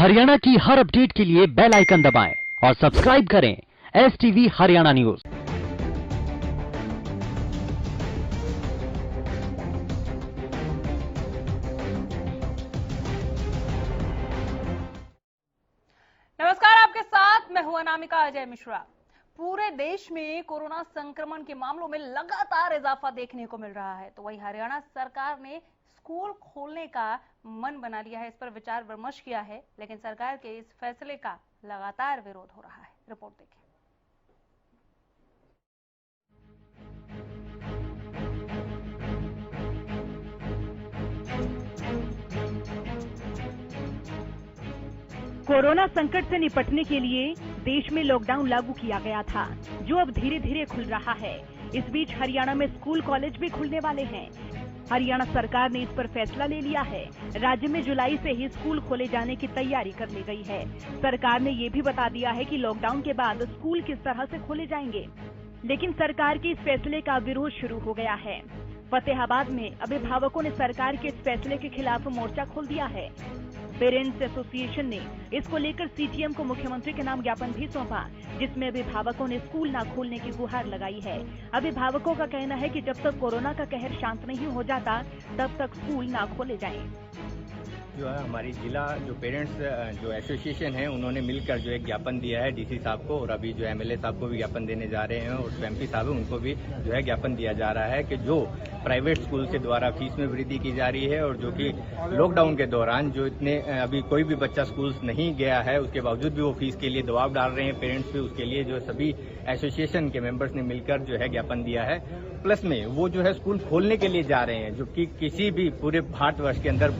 हरियाणा की हर अपडेट के लिए बेल आइकन दबाएं और सब्सक्राइब करें STV हरियाणा न्यूज। नमस्कार, आपके साथ मैं हूं अनामिका अजय मिश्रा। पूरे देश में कोरोना संक्रमण के मामलों में लगातार इजाफा देखने को मिल रहा है, तो वहीं हरियाणा सरकार ने स्कूल खोलने का मन बना लिया है। इस पर विचार विमर्श किया है, लेकिन सरकार के इस फैसले का लगातार विरोध हो रहा है। रिपोर्ट देखिए। कोरोना संकट से निपटने के लिए देश में लॉकडाउन लागू किया गया था, जो अब धीरे धीरे खुल रहा है। इस बीच हरियाणा में स्कूल कॉलेज भी खुलने वाले हैं। हरियाणा सरकार ने इस पर फैसला ले लिया है। राज्य में जुलाई से ही स्कूल खोले जाने की तैयारी कर ली गई है। सरकार ने ये भी बता दिया है कि लॉकडाउन के बाद स्कूल किस तरह से खोले जाएंगे, लेकिन सरकार के इस फैसले का विरोध शुरू हो गया है। फतेहाबाद में अभिभावकों ने सरकार के इस फैसले के खिलाफ मोर्चा खोल दिया है। पेरेंट्स एसोसिएशन ने इसको लेकर CTM को मुख्यमंत्री के नाम ज्ञापन भी सौंपा, जिसमें अभिभावकों ने स्कूल न खोलने की गुहार लगाई है। अभिभावकों का कहना है कि जब तक कोरोना का कहर शांत नहीं हो जाता, तब तक स्कूल न खोले जाएं। जो है हमारी जिला जो पेरेंट्स जो एसोसिएशन है, उन्होंने मिलकर जो एक ज्ञापन दिया है DC साहब को, और अभी जो MLA साहब को भी ज्ञापन देने जा रहे हैं, और MP साहब है उनको भी जो है ज्ञापन दिया जा रहा है कि जो प्राइवेट स्कूल के द्वारा फीस में वृद्धि की जा रही है, और जो कि लॉकडाउन के दौरान जो इतने अभी कोई भी बच्चा स्कूल नहीं गया है, उसके बावजूद भी वो फीस के लिए दबाव डाल रहे हैं पेरेंट्स भी, उसके लिए जो सभी एसोसिएशन के मेंबर्स ने मिलकर जो है ज्ञापन दिया है। प्लस में वो जो है स्कूल खोलने के लिए जा रहे हैं, जो कि किसी भी पूरे भारतवर्ष के अंदर,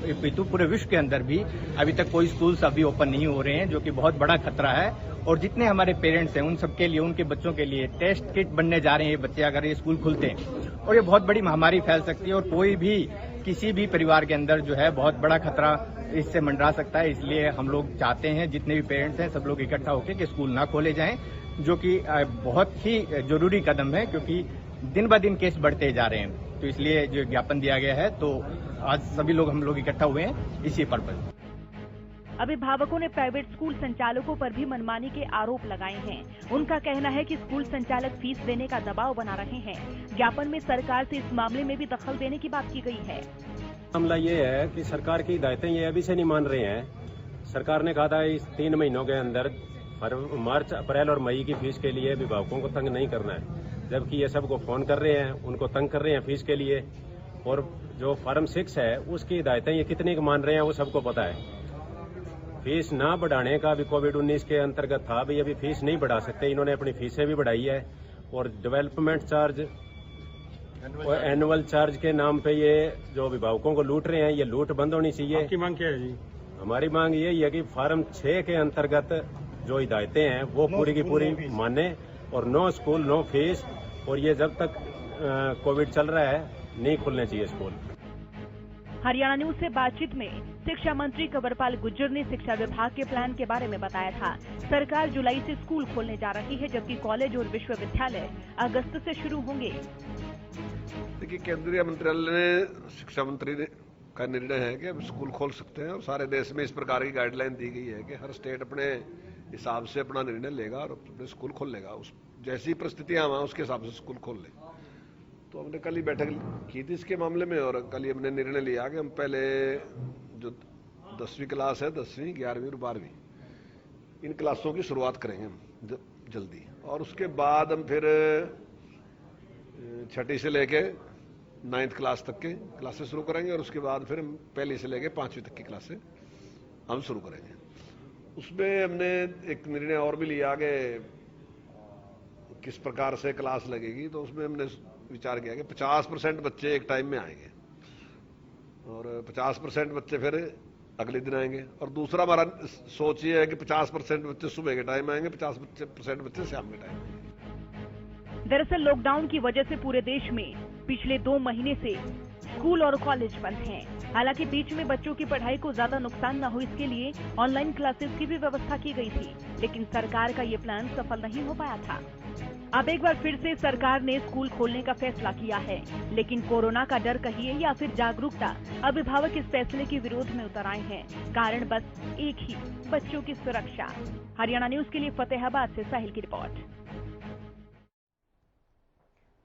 पूरे विश्व के अंदर भी अभी तक कोई स्कूल्स अभी ओपन नहीं हो रहे हैं, जो कि बहुत बड़ा खतरा है। और जितने हमारे पेरेंट्स हैं, उन सबके लिए, उनके बच्चों के लिए टेस्ट किट बनने जा रहे हैं ये बच्चे, अगर ये स्कूल खुलते हैं, और ये बहुत बड़ी महामारी फैल सकती है, और कोई भी किसी भी परिवार के अंदर जो है बहुत बड़ा खतरा इससे मंडरा सकता है। इसलिए हम लोग चाहते हैं, जितने भी पेरेंट्स हैं, सब लोग इकट्ठा होकर कि स्कूल ना खोले जाएं, जो कि बहुत ही जरूरी कदम है, क्योंकि दिन ब दिन केस बढ़ते जा रहे हैं। तो इसलिए जो ज्ञापन दिया गया है, तो आज सभी लोग हम लोग इकट्ठा हुए हैं इसी पर्पज। अभिभावकों ने प्राइवेट स्कूल संचालकों पर भी मनमानी के आरोप लगाए हैं। उनका कहना है कि स्कूल संचालक फीस देने का दबाव बना रहे हैं। ज्ञापन में सरकार से इस मामले में भी दखल देने की बात की गई है। मामला ये है कि सरकार की हिदायतें ये अभी से नहीं मान रहे हैं। सरकार ने कहा था इस 3 महीनों के अंदर मार्च, अप्रैल और मई की फीस के लिए अभिभावकों को तंग नहीं करना है, जबकि ये सबको फोन कर रहे हैं, उनको तंग कर रहे हैं फीस के लिए। और जो फॉर्म 6 है, उसकी हिदायतें ये कितनी मान रहे हैं वो सबको पता है। फीस ना बढ़ाने का भी कोविड-19 के अंतर्गत था, भी अभी फीस नहीं बढ़ा सकते, इन्होंने अपनी फीसें भी बढ़ाई है। और डेवलपमेंट चार्ज और एनुअल चार्ज के नाम पे ये जो अभिभावकों को लूट रहे हैं, ये लूट बंद होनी चाहिए। आपकी मांग क्या है जी? हमारी मांग यही है कि फॉर्म 6 के अंतर्गत जो हिदायतें हैं वो पूरी की पूरी माने, और नो स्कूल नो फीस, और ये जब तक कोविड चल रहा है नहीं खुलने चाहिए स्कूल। हरियाणा न्यूज से बातचीत में शिक्षा मंत्री कंवरपाल गुर्जर ने शिक्षा विभाग के प्लान के बारे में बताया था। सरकार जुलाई से स्कूल खोलने जा रही है, जबकि कॉलेज और विश्वविद्यालय अगस्त से शुरू होंगे। देखिए, केंद्रीय मंत्रालय ने, शिक्षा मंत्री का निर्णय है कि अब स्कूल खोल सकते हैं, और सारे देश में इस प्रकार की गाइडलाइन दी गई है कि हर स्टेट अपने हिसाब से अपना निर्णय लेगा और अपने स्कूल खोल लेगा। उस जैसी परिस्थितियां आए उसके हिसाब से स्कूल खोल ले। तो हमने कल ही बैठक की थी इसके मामले में, और कल ही हमने निर्णय लिया कि हम पहले जो 10वीं क्लास है, 10वीं, 11वीं और 12वीं, इन क्लासों की शुरुआत करेंगे हम जल्दी, और उसके बाद हम फिर 6ठी से लेके 9th क्लास तक के क्लासेस शुरू करेंगे, और उसके बाद फिर हम 1ली से लेके 5वीं तक की क्लासें हम शुरू करेंगे। उसमें हमने एक निर्णय और भी लिया कि किस प्रकार से क्लास लगेगी। तो उसमें हमने विचार किया कि 50% बच्चे एक टाइम में आएंगे, और 50% बच्चे फिर अगले दिन आएंगे, और दूसरा हमारा सोच ये है कि 50% बच्चे सुबह के टाइम आएंगे, 50% बच्चे शाम के टाइम आएंगे। दरअसल लॉकडाउन की वजह से पूरे देश में पिछले 2 महीने से स्कूल और कॉलेज बंद हैं। हालांकि बीच में बच्चों की पढ़ाई को ज्यादा नुकसान न हो, इसके लिए ऑनलाइन क्लासेस की भी व्यवस्था की गई थी, लेकिन सरकार का ये प्लान सफल नहीं हो पाया था। अब एक बार फिर से सरकार ने स्कूल खोलने का फैसला किया है, लेकिन कोरोना का डर कहिए या फिर जागरूकता, अभिभावक इस फैसले के विरोध में उतर आए हैं। कारण बस एक ही, बच्चों की सुरक्षा। हरियाणा न्यूज के लिए फतेहाबाद से साहिल की रिपोर्ट।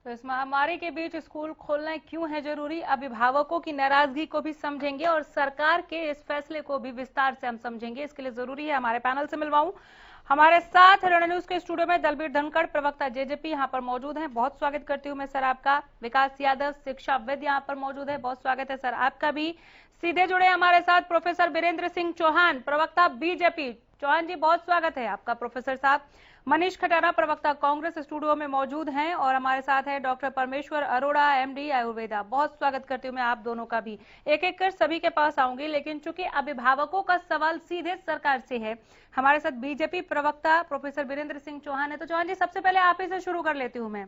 तो इस महामारी के बीच स्कूल खोलना क्यों है जरूरी, अभिभावकों की नाराजगी को भी समझेंगे और सरकार के इस फैसले को भी विस्तार से हम समझेंगे। इसके लिए जरूरी है हमारे पैनल से मिलवाऊं। हमारे साथ हरियाणा न्यूज के स्टूडियो में दलबीर धनखड़, प्रवक्ता जेजेपी यहां पर मौजूद हैं। बहुत स्वागत करती हूं मैं सर आपका। विकास यादव, शिक्षाविद यहां पर मौजूद है। बहुत स्वागत है सर आपका भी। सीधे जुड़े हमारे साथ प्रोफेसर वीरेंद्र सिंह चौहान, प्रवक्ता बीजेपी। चौहान जी बहुत स्वागत है आपका। प्रोफेसर साहब मनीष खटाना, प्रवक्ता कांग्रेस, स्टूडियो में मौजूद हैं और हमारे साथ है डॉक्टर परमेश्वर अरोड़ा, एमडी आयुर्वेदा। बहुत स्वागत करती हूँ मैं आप दोनों का भी। एक एक कर सभी के पास आऊंगी, लेकिन चूंकि अभिभावकों का सवाल सीधे सरकार से है, हमारे साथ बीजेपी प्रवक्ता प्रोफेसर वीरेंद्र सिंह चौहान है। तो चौहान जी सबसे पहले आप ही से शुरू कर लेती हूँ मैं।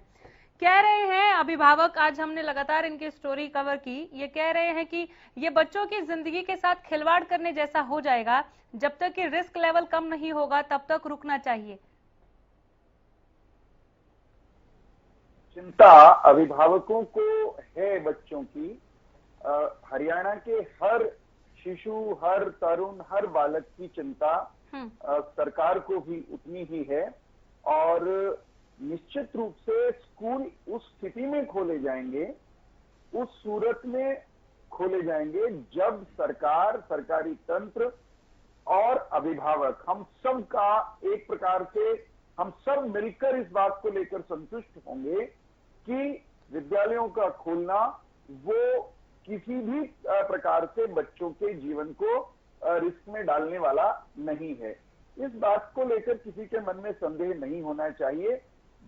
कह रहे हैं अभिभावक, आज हमने लगातार इनकी स्टोरी कवर की, ये कह रहे हैं कि ये बच्चों की जिंदगी के साथ खिलवाड़ करने जैसा हो जाएगा। जब तक कि रिस्क लेवल कम नहीं होगा तब तक रुकना चाहिए। चिंता अभिभावकों को है बच्चों की। हरियाणा के हर शिशु, हर तरुण, हर बालक की चिंता सरकार को भी उतनी ही है। और निश्चित रूप से स्कूल उस स्थिति में खोले जाएंगे, उस सूरत में खोले जाएंगे जब सरकार, सरकारी तंत्र और अभिभावक, हम सब का एक प्रकार से हम सब मिलकर इस बात को लेकर संतुष्ट होंगे कि विद्यालयों का खोलना वो किसी भी प्रकार से बच्चों के जीवन को रिस्क में डालने वाला नहीं है। इस बात को लेकर किसी के मन में संदेह नहीं होना चाहिए।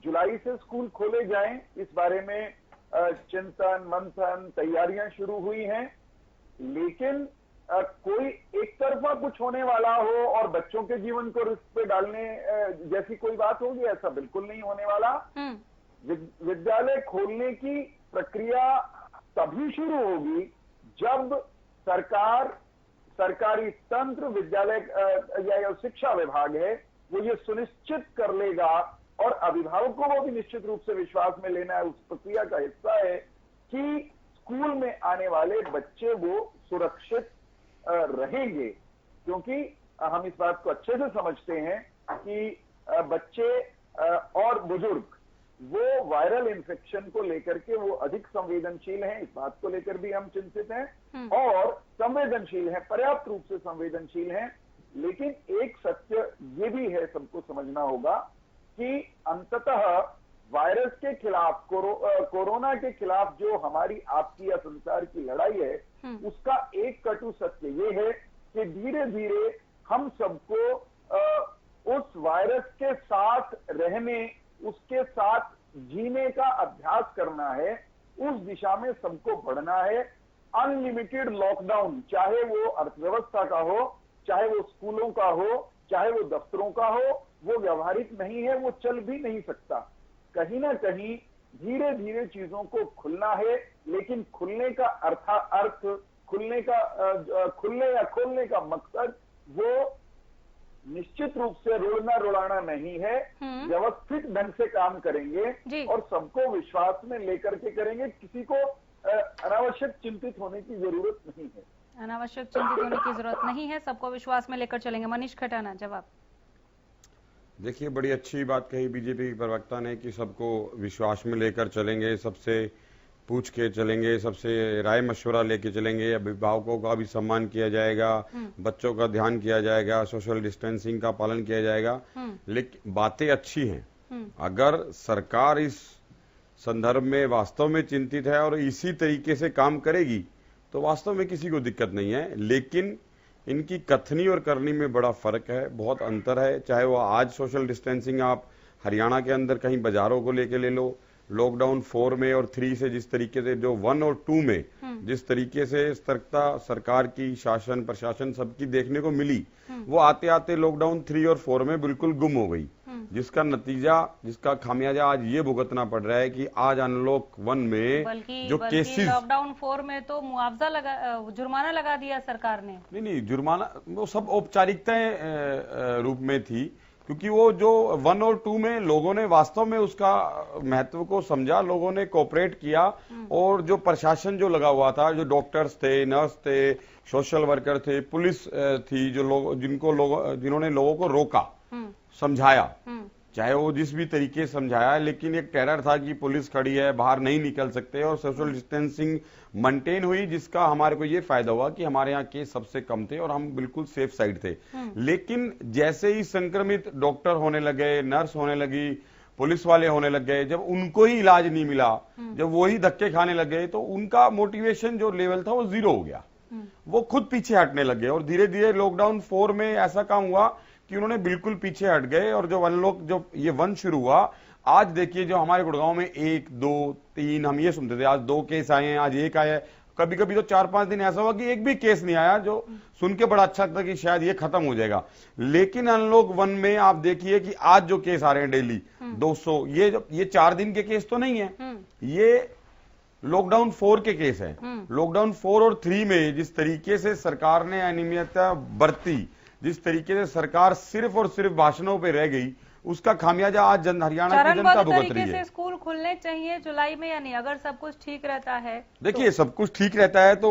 जुलाई से स्कूल खोले जाएं, इस बारे में चिंतन मंथन तैयारियां शुरू हुई हैं, लेकिन कोई एक तरफा कुछ होने वाला हो और बच्चों के जीवन को रिस्क पे डालने जैसी कोई बात होगी, ऐसा बिल्कुल नहीं होने वाला। विद्यालय खोलने की प्रक्रिया तभी शुरू होगी जब सरकार, सरकारी तंत्र, विद्यालय या शिक्षा विभाग है, वो ये सुनिश्चित कर लेगा और अभिभावकों को भी निश्चित रूप से विश्वास में लेना है, उस प्रक्रिया का हिस्सा है कि स्कूल में आने वाले बच्चे वो सुरक्षित रहेंगे। क्योंकि हम इस बात को अच्छे से समझते हैं कि बच्चे और बुजुर्ग वो वायरल इन्फेक्शन को लेकर के वो अधिक संवेदनशील हैं, इस बात को लेकर भी हम चिंतित हैं और संवेदनशील हैं, पर्याप्त रूप से संवेदनशील हैं। लेकिन एक सत्य ये भी है, सबको समझना होगा कि अंततः वायरस के खिलाफ, कोरोना के खिलाफ जो हमारी आपकी या संसार की लड़ाई है, उसका एक कटु सत्य ये है कि धीरे धीरे हम सबको उस वायरस के साथ रहने, उसके साथ जीने का अभ्यास करना है, उस दिशा में सबको बढ़ना है। अनलिमिटेड लॉकडाउन, चाहे वो अर्थव्यवस्था का हो, चाहे वो स्कूलों का हो, चाहे वो दफ्तरों का हो, वो व्यावहारिक नहीं है, वो चल भी नहीं सकता। कहीं ना कहीं धीरे धीरे चीजों को खुलना है, लेकिन खुलने का अर्थ खुलने या खोलने का मकसद वो निश्चित रूप से रोड़ना रुलाना नहीं है। व्यवस्थित ढंग से काम करेंगे और सबको विश्वास में लेकर के करेंगे। किसी को अनावश्यक चिंतित होने की जरूरत नहीं है। अनावश्यक चिंतित होने की जरूरत नहीं है, सबको विश्वास में लेकर चलेंगे। मनीष खटाना, जवाब। देखिए, बड़ी अच्छी बात कही बीजेपी प्रवक्ता ने कि सबको विश्वास में लेकर चलेंगे, सबसे पूछ के चलेंगे, सबसे राय मशवरा लेके चलेंगे, अभिभावकों का भी सम्मान किया जाएगा, बच्चों का ध्यान किया जाएगा, सोशल डिस्टेंसिंग का पालन किया जाएगा। लेकिन बातें अच्छी हैं। अगर सरकार इस संदर्भ में वास्तव में चिंतित है और इसी तरीके से काम करेगी तो वास्तव में किसी को दिक्कत नहीं है। लेकिन इनकी कथनी और करनी में बड़ा फर्क है, बहुत अंतर है। चाहे वो आज सोशल डिस्टेंसिंग आप हरियाणा के अंदर कहीं बाजारों को लेके ले लो, लॉकडाउन 4 में और 3 से जिस तरीके से, जो 1 और 2 में जिस तरीके से सतर्कता सरकार की, शासन प्रशासन सबकी देखने को मिली, वो आते आते लॉकडाउन 3 और 4 में बिल्कुल गुम हो गई, जिसका नतीजा, जिसका खामियाजा आज ये भुगतना पड़ रहा है कि आज अनलॉक 1 में जो केसेस, लॉकडाउन 4 में तो मुआवजा लगा, जुर्माना लगा दिया सरकार ने। नहीं, जुर्माना वो सब औपचारिकताएं रूप में थी, क्योंकि वो जो 1 और 2 में लोगों ने वास्तव में उसका महत्व को समझा, लोगों ने कोऑपरेट किया, और जो प्रशासन जो लगा हुआ था, जो डॉक्टर्स थे, नर्स थे, सोशल वर्कर थे, पुलिस थी, जो लोग जिन्होंने लोगों को रोका, समझाया, चाहे वो जिस भी तरीके से समझाया, लेकिन एक टेरर था कि पुलिस खड़ी है, बाहर नहीं निकल सकते, और सोशल डिस्टेंसिंग मेंटेन हुई, जिसका हमारे को ये फायदा हुआ कि हमारे यहाँ केस सबसे कम थे और हम बिल्कुल सेफ साइड थे। लेकिन जैसे ही संक्रमित डॉक्टर होने लगे, नर्स होने लगी, पुलिस वाले होने लग गए, जब उनको ही इलाज नहीं मिला, जब वो ही धक्के खाने लग गए, तो उनका मोटिवेशन जो लेवल था वो 0 हो गया, वो खुद पीछे हटने लगे। और धीरे धीरे लॉकडाउन 4 में ऐसा काम हुआ कि उन्होंने बिल्कुल पीछे हट गए, और जो ये 1 शुरू हुआ, आज देखिए जो हमारे गुड़गांव में 1, 2, 3 हम ये सुनते थे, आज 2 केस आए हैं, आज 1 आया है, कभी कभी तो 4-5 दिन ऐसा हुआ कि एक भी केस नहीं आया, जो सुन के बड़ा अच्छा था कि शायद ये खत्म हो जाएगा। लेकिन अनलॉक 1 में आप देखिए कि आज जो केस आ रहे हैं डेली 200, ये 4 दिन के केस तो नहीं है, ये लॉकडाउन 4 के केस है। लॉकडाउन 4 और 3 में जिस तरीके से सरकार ने अनियमितता बरती, जिस तरीके से सरकार सिर्फ और सिर्फ भाषणों पे रह गई, उसका खामियाजा आज हरियाणा की जनता भुगत रही है। स्कूल खुलने चाहिए जुलाई में या नहीं, अगर सब कुछ ठीक रहता है? देखिए सब कुछ ठीक रहता है तो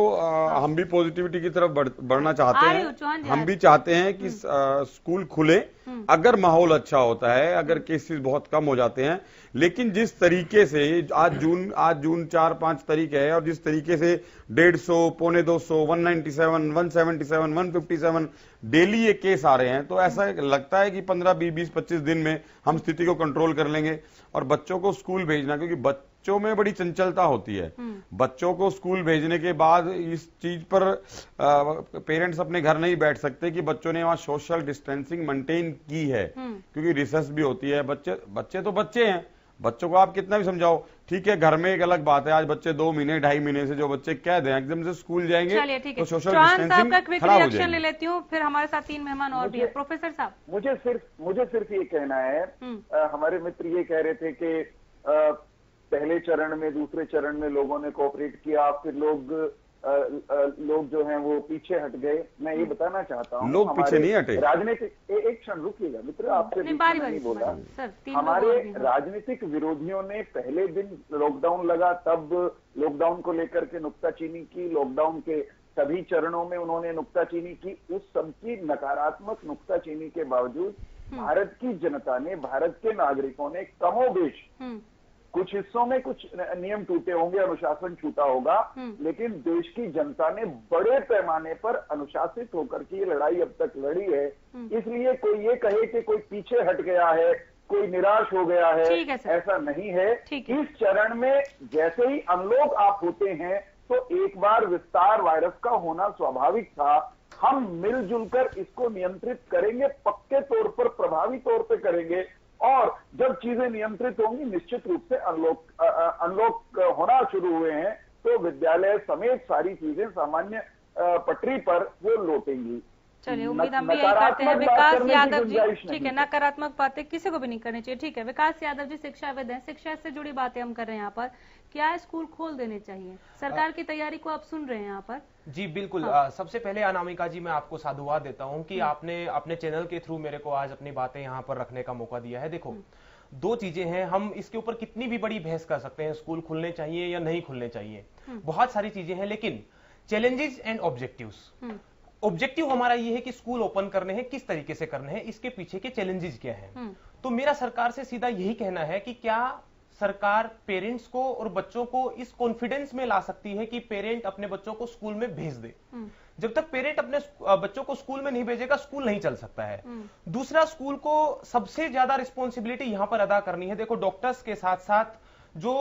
हम भी पॉजिटिविटी की तरफ बढ़ना चाहते हैं। हम भी चाहते हैं कि स्कूल खुले, अगर माहौल अच्छा होता है, अगर केसेस बहुत कम हो जाते हैं। लेकिन जिस तरीके से आज जून 4-5 तारीख है, और जिस तरीके से 150, 250, 197, 177, 157 डेली ये केस आ रहे हैं, तो ऐसा लगता है कि 15, 20, 25 दिन में हम स्थिति को कंट्रोल कर लेंगे। और बच्चों को स्कूल भेजना, क्योंकि बच्चों में बड़ी चंचलता होती है, बच्चों को स्कूल भेजने के बाद इस चीज पर पेरेंट्स अपने घर नहीं बैठ सकते कि बच्चों ने वहां सोशल डिस्टेंसिंग मेंटेन की है, क्योंकि रिसर्च भी होती है। बच्चे तो बच्चे हैं, बच्चों को आप कितना भी समझाओ, ठीक है, घर में एक अलग बात है। आज बच्चे 2 महीने 2.5 महीने से जो बच्चे कह दें एकदम से स्कूल जाएंगे, तो सोशल डिस्टेंसिंग खराब हो जाएगी। ले लेती हूँ, फिर हमारे साथ 3 मेहमान और भी है। प्रोफेसर साहब, मुझे सिर्फ ये कहना है, हमारे मित्र ये कह रहे थे कि पहले चरण में, दूसरे चरण में लोगों ने कोऑपरेट किया, फिर लोग जो हैं वो पीछे हट गए। मैं ये बताना चाहता हूँ, लोग पीछे नहीं हटे। राजनीतिक एक क्षण रुकिएगा मित्र, आपसे नहीं बोला। हमारे राजनीतिक विरोधियों ने पहले दिन लॉकडाउन लगा तब लॉकडाउन को लेकर के नुक्ताचीनी की, लॉकडाउन के सभी चरणों में उन्होंने नुक्ताचीनी की। उस सबकी नकारात्मक नुक्ताचीनी के बावजूद भारत की जनता ने, भारत के नागरिकों ने कमोबेश, कुछ हिस्सों में कुछ नियम टूटे होंगे, अनुशासन छूटा होगा, लेकिन देश की जनता ने बड़े पैमाने पर अनुशासित होकर की लड़ाई अब तक लड़ी है। इसलिए कोई ये कहे कि कोई पीछे हट गया है, कोई निराश हो गया है, ऐसा नहीं है। इस चरण में जैसे ही अनलॉक आप होते हैं तो एक बार विस्तार वायरस का होना स्वाभाविक था। हम मिलजुल कर इसको नियंत्रित करेंगे, पक्के तौर पर, प्रभावी तौर पर करेंगे, और जब चीजें नियंत्रित होंगी निश्चित रूप से अनलॉक होना शुरू हुए हैं तो विद्यालय समेत सारी चीजें सामान्य पटरी पर वो लौटेंगी। चलिए, उम्मीद हम भी यही करते हैं। विकास यादव जी, ठीक है, नकारात्मक बातें किसी को भी नहीं करनी चाहिए, ठीक है। विकास यादव जी शिक्षाविद हैं, शिक्षा से जुड़ी बातें हम कर रहे हैं यहाँ पर। क्या स्कूल खोल देने चाहिए? सरकार की तैयारी को आप सुन रहे हैं यहाँ पर? जी बिल्कुल। सबसे पहले अनामिका जी, मैं आपको साधुवाद देता हूँ कि आपने अपने चैनल के थ्रू मेरे को आज अपनी बातें यहाँ पर रखने का मौका दिया है। देखो, 2 चीजें हैं, हम इसके ऊपर कितनी भी बड़ी बहस कर सकते हैं, स्कूल खुलने चाहिए या नहीं खुलने चाहिए, बहुत सारी चीजें हैं, लेकिन चैलेंजेस एंड ऑब्जेक्टिव्स। ऑब्जेक्टिव हमारा ये है कि स्कूल ओपन करने हैं, किस तरीके से करने हैं, इसके पीछे के चैलेंजेस क्या हैं। तो मेरा सरकार से सीधा यही कहना है कि क्या सरकार पेरेंट्स को और बच्चों को इस कॉन्फिडेंस में ला सकती है कि पेरेंट अपने बच्चों को स्कूल में भेज दे। जब तक पेरेंट अपने बच्चों को स्कूल में नहीं भेजेगा, स्कूल नहीं चल सकता है। दूसरा, स्कूल को सबसे ज्यादा रिस्पॉन्सिबिलिटी यहां पर अदा करनी है। देखो, डॉक्टर्स के साथ साथ जो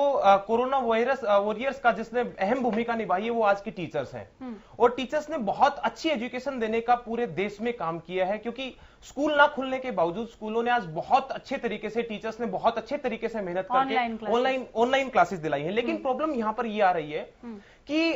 कोरोना वायरस वॉरियर्स का जिसने अहम भूमिका निभाई है वो आज की टीचर्स हैं। और टीचर्स ने बहुत अच्छी एजुकेशन देने का पूरे देश में काम किया है, क्योंकि स्कूल ना खुलने के बावजूद स्कूलों ने आज बहुत अच्छे तरीके से, टीचर्स ने बहुत अच्छे तरीके से मेहनत करके ऑनलाइन क्लासेस दिलाई है। लेकिन प्रॉब्लम यहां पर ये आ रही है कि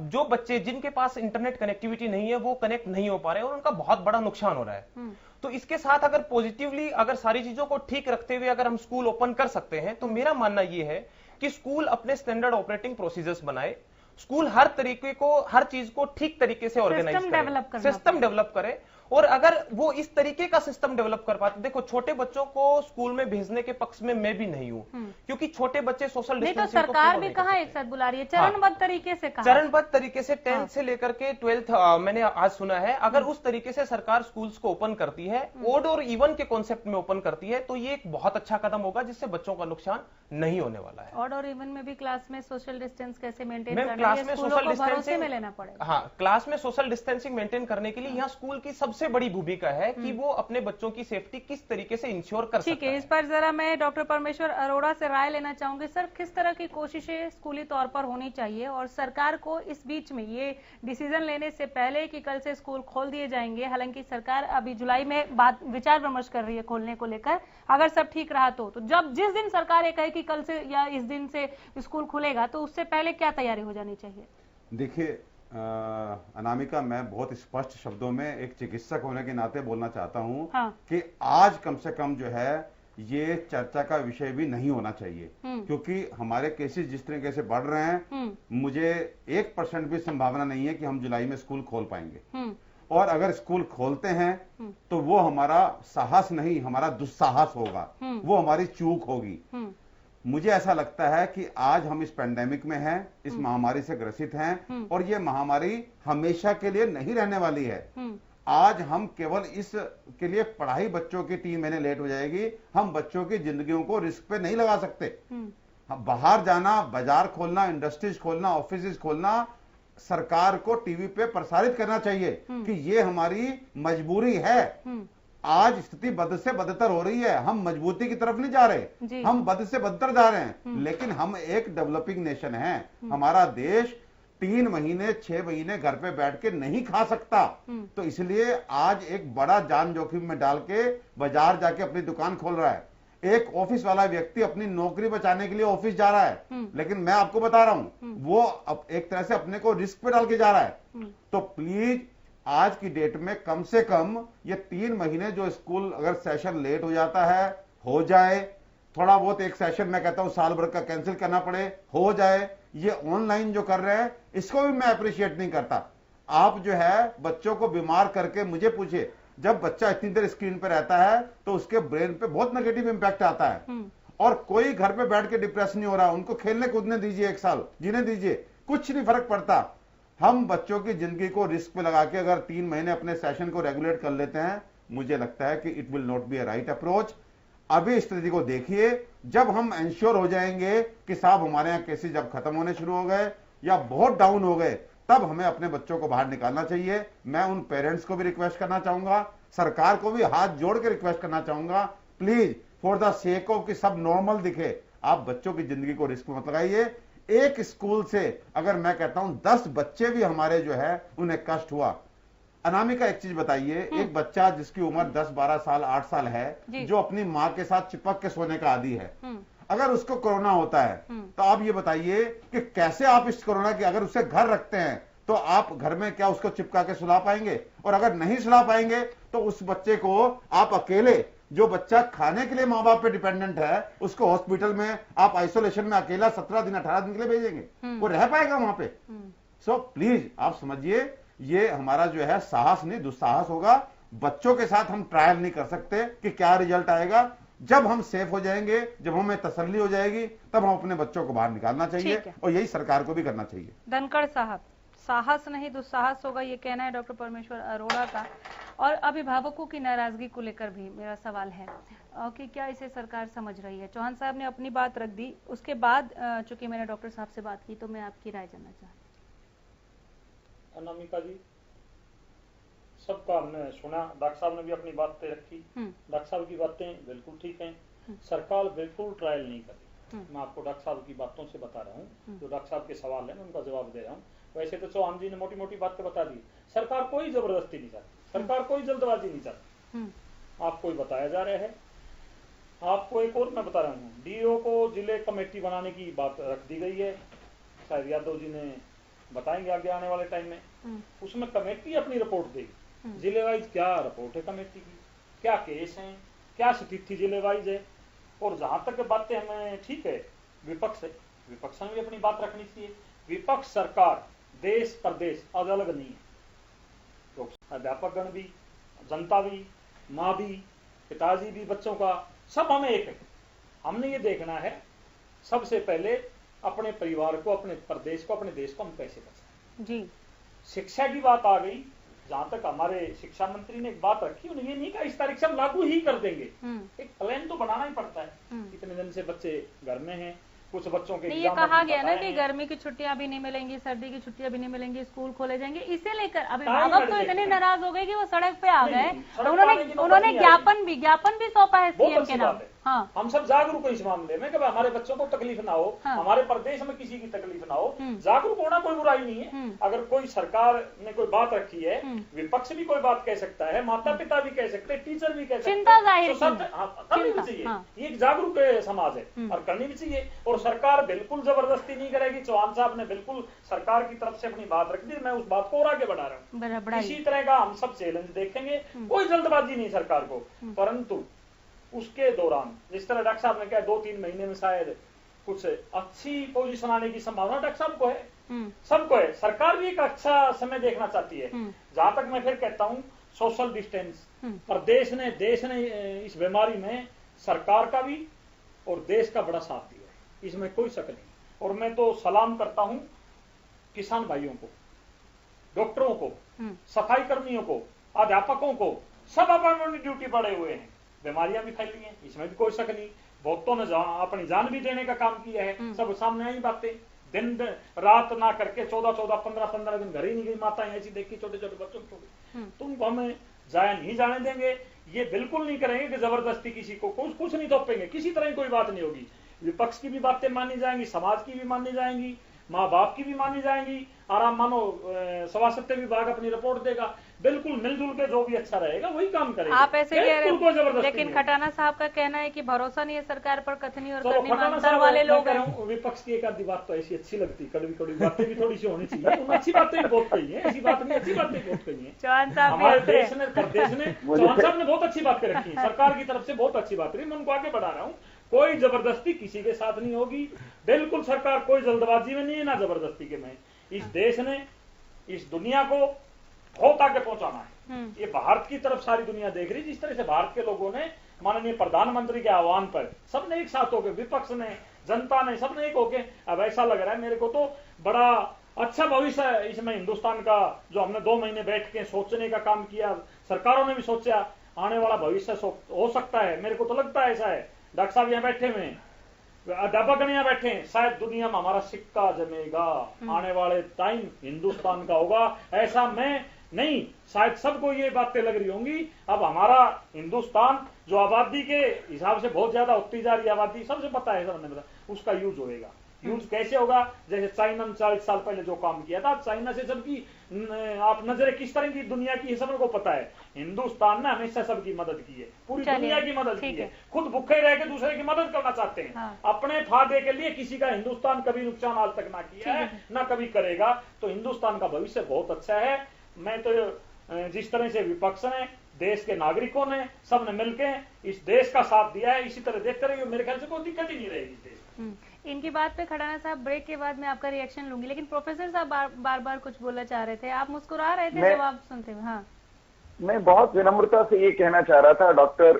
जो बच्चे जिनके पास इंटरनेट कनेक्टिविटी नहीं है वो कनेक्ट नहीं हो पा रहे हैं, और उनका बहुत बड़ा नुकसान हो रहा है। तो इसके साथ अगर पॉजिटिवली, अगर सारी चीजों को ठीक रखते हुए अगर हम स्कूल ओपन कर सकते हैं, तो मेरा मानना यह है कि स्कूल अपने स्टैंडर्ड ऑपरेटिंग प्रोसीजर्स बनाए, स्कूल हर तरीके को, हर चीज को ठीक तरीके से ऑर्गेनाइज करे, सिस्टम डेवलप करे। और अगर वो इस तरीके का सिस्टम डेवलप कर पाते, देखो छोटे बच्चों को स्कूल में भेजने के पक्ष में मैं भी नहीं हूं, क्योंकि छोटे बच्चे सोशल डिस्टेंसिंग तो सरकार भी कहाँ एक साथ बुला रही है, चरणबद्ध तरीके से, चरणबद्ध तरीके से 10th से लेकर के 12th मैंने आज सुना है। अगर उस तरीके से सरकार स्कूल्स को ओपन करती है, ओड और इवन के कॉन्सेप्ट में ओपन करती है, तो ये एक बहुत अच्छा कदम होगा, जिससे बच्चों का नुकसान नहीं होने वाला है। ऑड और इवन में भी क्लास में सोशल डिस्टेंस कैसे मेंटेन करना है, क्लास में सोशल डिस्टेंसिंग में लेना पड़ेगा। हाँ, क्लास में सोशल डिस्टेंसिंग मेंटेन करने के लिए यहाँ स्कूल की सबसे बड़ी भूमिका है कि वो अपने बच्चों की सेफ्टी किस तरीके से इंश्योर कर सकता है। ठीक है, इस पर जरा मैं डॉक्टर परमेश्वर अरोड़ा से राय लेना चाहूंगी। सर, किस तरह की कोशिशें स्कूली तौर पर होनी चाहिए और सरकार को इस बीच में ये डिसीजन लेने से पहले कि कल से स्कूल खोल दिए जाएंगे, हालांकि सरकार अभी जुलाई में बात विचार विमर्श कर रही है खोलने को लेकर, अगर सब ठीक रहा तो जब जिस दिन सरकार ये कहे कि कल से या इस दिन से स्कूल खुलेगा, तो उससे पहले क्या तैयारी हो जानी चाहिए? देखिए अनामिका, मैं बहुत स्पष्ट शब्दों में एक चिकित्सक होने के नाते बोलना चाहता हूं कि आज कम से कम जो है ये चर्चा का विषय भी नहीं होना चाहिए, क्योंकि हमारे केसेस जिस तरीके से बढ़ रहे हैं, मुझे 1% भी संभावना नहीं है कि हम जुलाई में स्कूल खोल पाएंगे। और अगर स्कूल खोलते हैं तो वो हमारा साहस नहीं, हमारा दुस्साहस होगा, वो हमारी चूक होगी। मुझे ऐसा लगता है कि आज हम इस पेंडेमिक में हैं, इस महामारी से ग्रसित हैं, और ये महामारी हमेशा के लिए नहीं रहने वाली है। आज हम केवल इस के लिए पढ़ाई बच्चों की 3 महीने लेट हो जाएगी, हम बच्चों की जिंदगियों को रिस्क पे नहीं लगा सकते। बाहर जाना, बाजार खोलना, इंडस्ट्रीज खोलना, ऑफिस खोलना, सरकार को टीवी पे प्रसारित करना चाहिए कि ये हमारी मजबूरी है। आज स्थिति बद से बदतर हो रही है, हम मजबूती की तरफ नहीं जा रहे, हम बद से बदतर जा रहे हैं। लेकिन हम एक डेवलपिंग नेशन है, हमारा देश 3 महीने 6 महीने घर पे बैठ के नहीं खा सकता। तो इसलिए आज एक बड़ा जान जोखिम में डाल के बाजार जाके अपनी दुकान खोल रहा है। एक ऑफिस वाला व्यक्ति अपनी नौकरी बचाने के लिए ऑफिस जा रहा है, लेकिन मैं आपको बता रहा हूं वो एक तरह से अपने को रिस्क पे डाल के जा रहा है। तो प्लीज आज की डेट में कम से कम ये 3 महीने जो स्कूल अगर सेशन लेट हो जाता है, हो जाए, थोड़ा बहुत एक सेशन मैं कहता हूं साल भर का कैंसिल करना पड़े, हो जाए। ये ऑनलाइन जो कर रहे हैं इसको भी मैं अप्रिशिएट नहीं करता। आप जो है बच्चों को बीमार करके, मुझे पूछिए, जब बच्चा इतनी देर स्क्रीन पे रहता है तो उसके ब्रेन पे बहुत नेगेटिव इंपैक्ट आता है। और कोई घर पे बैठ के डिप्रेस नहीं हो रहा, उनको खेलने कूदने दीजिए, 1 साल जीने दीजिए, कुछ नहीं फर्क पड़ता। हम बच्चों की जिंदगी को रिस्क पे लगा के अगर 3 महीने अपने सेशन को रेगुलेट कर लेते हैं, मुझे लगता है कि it will not be a right approach. अभी स्थिति को देखिए, जब हम इंश्योर हो जाएंगे कि साहब हमारे यहाँ केसेस जब खत्म होने शुरू हो गए या बहुत डाउन हो गए, तब हमें अपने बच्चों को बाहर निकालना चाहिए। मैं उन पेरेंट्स को भी रिक्वेस्ट करना चाहूंगा, सरकार को भी हाथ जोड़ के रिक्वेस्ट करना चाहूंगा, please for the sake of कि सब नॉर्मल दिखे, आप बच्चों की जिंदगी को रिस्क में मत लगाइए। एक स्कूल से अगर मैं कहता हूं 10 बच्चे भी हमारे जो है उन्हें कष्ट हुआ। अनामिका एक चीज बताइए, एक बच्चा जिसकी उम्र 10, 12 साल, 8 साल है, जो अपनी माँ के साथ चिपक के सोने का आदी है, अगर उसको कोरोना होता है तो आप ये बताइए कि कैसे आप इस कोरोना के, अगर उसे घर रखते हैं तो आप घर में क्या उसको चिपका के सुला पाएंगे? और अगर नहीं सुला पाएंगे तो उस बच्चे को आप अकेले, जो बच्चा खाने के लिए माँ बाप पे डिपेंडेंट है, उसको हॉस्पिटल में आप आइसोलेशन में अकेला 17 दिन 18 दिन के लिए भेजेंगे? वो रह पाएगा वहां पे? सो प्लीज आप समझिए, ये हमारा जो है साहस नहीं दुस्साहस होगा। बच्चों के साथ हम ट्रायल नहीं कर सकते कि क्या रिजल्ट आएगा। जब हम सेफ हो जाएंगे, जब हमें तसल्ली हो जाएगी, तब हम अपने बच्चों को बाहर निकालना चाहिए, और यही सरकार को भी करना चाहिए। धनखड़ साहब, साहस नहीं दुस्साहस होगा, ये कहना है डॉक्टर परमेश्वर अरोड़ा का। और अभिभावकों की नाराजगी को लेकर भी मेरा सवाल है कि क्या इसे सरकार समझ रही है? चौहान साहब ने अपनी बात रख दी, उसके बाद चूंकि मैंने डॉक्टर साहब से बात की तो मैं आपकी राय जानना चाहती हूँ। अनामिका जी, सबका हमने सुना, डॉक्टर साहब ने भी अपनी बातें रखी, डॉक्टर साहब की बातें बिल्कुल ठीक हैं, सरकार बिल्कुल ट्रायल नहीं करी। मैं आपको डॉक्टर साहब की बातों से बता रहा हूँ, जो डॉक्टर साहब के सवाल है मैं उनका जवाब दे रहा हूँ। वैसे तो चौहान जी ने मोटी मोटी बातें बता दी, सरकार कोई जबरदस्ती नहीं चाहती, सरकार कोई जल्दबाजी नहीं चाहती, आपको ही बताया जा रहा है। आपको एक और मैं बता रहा हूँ, डीओ को जिले कमेटी बनाने की बात रख दी गई है, शायद यादव जी ने बताएंगे आगे आने वाले टाइम में। उसमें कमेटी अपनी रिपोर्ट देगी, जिले वाइज क्या रिपोर्ट है कमेटी की, क्या केस हैं, क्या स्थिति जिले वाइज है। और जहां तक बातें हमें ठीक है, विपक्ष ने भी अपनी बात रखनी चाहिए। विपक्ष सरकार देश प्रदेश अलग अलग नहीं है। तो अध्यापकगण भी, जनता भी, माँ भी, पिताजी भी, बच्चों का सब हमें एक है। हमने ये देखना है सबसे पहले अपने परिवार को, अपने प्रदेश को, अपने देश को हम कैसे बचाएं। जी शिक्षा की बात आ गई, जहां तक हमारे शिक्षा मंत्री ने एक बात रखी, उन्हें ये नहीं कहा इस तारीख से हम लागू ही कर देंगे, एक प्लान तो बनाना ही पड़ता है। इतने दिन से बच्चे घर में हैं, कुछ बच्चों के ये कहा गया ना कि गर्मी की छुट्टियां भी नहीं मिलेंगी, सर्दी की छुट्टियां भी नहीं मिलेंगी, स्कूल खोले जाएंगे, इसे लेकर अभिभावक तो इतने नाराज हो गए कि वो सड़क पे आ गए। उन्होंने ज्ञापन भी सौंपा है सीएम के नाम। हाँ। हम सब जागरूक हैं इस मामले में कि हमारे बच्चों को तकलीफ ना हो, हमारे प्रदेश में किसी की तकलीफ ना हो। जागरूक होना कोई बुराई नहीं है। अगर कोई सरकार ने कोई बात रखी है, विपक्ष भी कोई बात कह सकता है, माता पिता भी कह सकते हैं, टीचर भी कह सकते हैं, चिंता जाहिर करनी भी चाहिए। ये एक जागरूक समाज है और करनी भी चाहिए। और सरकार बिल्कुल जबरदस्ती नहीं करेगी। चौहान साहब ने बिल्कुल सरकार की तरफ से अपनी बात रख दी, मैं उस बात को और आगे बढ़ा रहा हूँ। इसी तरह का हम सब चैलेंज देखेंगे, कोई जल्दबाजी नहीं सरकार को, परंतु उसके दौरान जिस तरह डॉक्टर साहब ने कहा 2-3 महीने में शायद कुछ अच्छी पोजीशन आने की संभावना डॉक्टर साहब को है, सबको है। सरकार भी एक अच्छा समय देखना चाहती है। जहां तक मैं फिर कहता हूं सोशल डिस्टेंस, पर देश ने इस बीमारी में सरकार का भी और देश का बड़ा साथ दिया है, इसमें कोई शक नहीं। और मैं तो सलाम करता हूं किसान भाइयों को, डॉक्टरों को, सफाई कर्मियों को, अध्यापकों को, सब अपनी ड्यूटी पड़े हुए हैं। बीमारियां भी फैली हैं, इसमें भी कोई शक नहीं। बहुतों ने अपनी जान भी देने का काम किया है, सब सामने आई बातें। दिन रात ना करके 14-14, 15-15 दिन घर ही नहीं गई माताएं, ऐसी देखी छोटे छोटे बच्चों को। तो उनको हमें जाया नहीं जाने देंगे। ये बिल्कुल नहीं करेंगे कि जबरदस्ती किसी को कुछ नहीं थोपेंगे, किसी तरह की कोई बात नहीं होगी। विपक्ष की भी बातें मानी जाएंगी, समाज की भी मानी जाएंगी, माँ बाप की भी मानी जाएंगी। आराम मानो स्वास्थ्य विभाग अपनी रिपोर्ट देगा, बिल्कुल मिलजुल के जो भी अच्छा रहेगा वही काम करेगा। आप ऐसे कह रहे हैं, लेकिन खटाना साहब का कहना है कि भरोसा नहीं है सरकार पर, कथनी और करनी मंतर वाले लोग हैं। विपक्ष की एक आधी बात तो ऐसी अच्छी लगती, कड़वी बातें भी थोड़ी सी होनी चाहिए। अच्छी बातें भी बहुत कही है, ऐसी बात नहीं, अच्छी बातें बहुत कही है। चौहान साहब हमारे देश ने चौहान साहब ने बहुत अच्छी बातें रखी है, सरकार की तरफ से बहुत अच्छी बात रही, मैं उनको आगे बढ़ा रहा हूँ। कोई जबरदस्ती किसी के साथ नहीं होगी, बिल्कुल सरकार कोई जल्दबाजी में नहीं है, ना जबरदस्ती के में। इस देश ने इस दुनिया को बहुत आगे पहुंचाना है। ये भारत की तरफ सारी दुनिया देख रही है। जिस तरह से भारत के लोगों ने माननीय प्रधानमंत्री के आह्वान पर सबने एक साथ होकर, विपक्ष ने, जनता ने, सबने एक होकर, अब ऐसा लग रहा है मेरे को तो बड़ा अच्छा भविष्य है इसमें हिंदुस्तान का। जो हमने 2 महीने बैठ के सोचने का काम किया, सरकारों ने भी सोचा, आने वाला भविष्य हो सकता है। मेरे को तो लगता है ऐसा है। डॉक्टर साहब यहाँ बैठे हुए हैं, अध्यापक यहाँ बैठे हैं, शायद दुनिया में हमारा सिक्का जमेगा, आने वाले टाइम हिंदुस्तान का होगा। ऐसा मैं नहीं, शायद सबको ये बातें लग रही होंगी। अब हमारा हिंदुस्तान जो आबादी के हिसाब से बहुत ज्यादा होती जा रही आबादी, सबसे पता है, सबने पता, उसका यूज होएगा। यूज कैसे होगा? जैसे चाइना ने 40 साल पहले जो काम किया था, चाइना से सबकी आप नजरें किस तरह की दुनिया की, सबको पता है। हिंदुस्तान ने हमेशा सबकी मदद की है, पूरी दुनिया की मदद की है। खुद भूखे रह के दूसरे की मदद करना चाहते हैं। हाँ। अपने फायदे के लिए किसी का हिंदुस्तान कभी नुकसान आज तक ना किया है, ना कभी करेगा। तो हिंदुस्तान का भविष्य बहुत अच्छा है। मैं तो जिस तरह से विपक्ष ने, देश के नागरिकों ने, सबने मिलकर इस देश का साथ दिया है, इसी तरह देखते रहिए। मेरे ख्याल से कोई दिक्कत ही नहीं रहेगी इस देश में। इनकी बात पे खटाना साहब, ब्रेक के बाद मैं आपका रिएक्शन लूंगी, लेकिन प्रोफेसर साहब बार बार कुछ बोलना चाह रहे थे, आप मुस्कुरा रहे थे जब आप सुनते हुए। हाँ, मैं बहुत विनम्रता से ये कहना चाह रहा था, डॉक्टर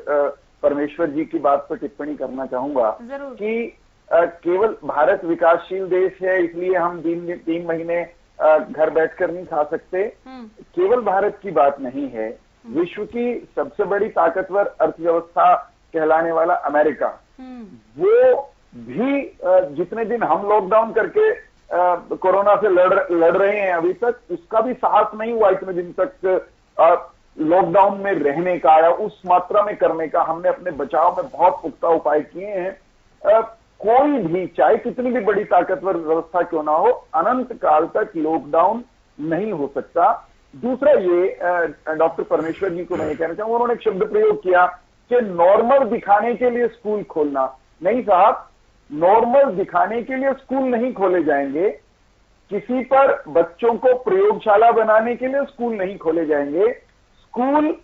परमेश्वर जी की बात पर टिप्पणी करना चाहूंगा कि केवल भारत विकासशील देश है इसलिए हम 3 महीने घर बैठकर नहीं खा सकते। केवल भारत की बात नहीं है, विश्व की सबसे बड़ी ताकतवर अर्थव्यवस्था कहलाने वाला अमेरिका, वो भी जितने दिन हम लॉकडाउन करके कोरोना से लड़ रहे हैं अभी तक, उसका भी साहस नहीं हुआ इतने दिन तक लॉकडाउन में रहने का या उस मात्रा में करने का। हमने अपने बचाव में बहुत पुख्ता उपाय किए हैं। कोई भी, चाहे कितनी भी बड़ी ताकतवर व्यवस्था क्यों ना हो, अनंत काल तक लॉकडाउन नहीं हो सकता। दूसरा ये डॉक्टर परमेश्वर जी को मैं कहना चाहूंगा, उन्होंने एक शब्द प्रयोग किया कि नॉर्मल दिखाने के लिए स्कूल खोलना। नहीं साहब, नॉर्मल दिखाने के लिए स्कूल नहीं खोले जाएंगे, किसी पर बच्चों को प्रयोगशाला बनाने के लिए स्कूल नहीं खोले जाएंगे। स्कूल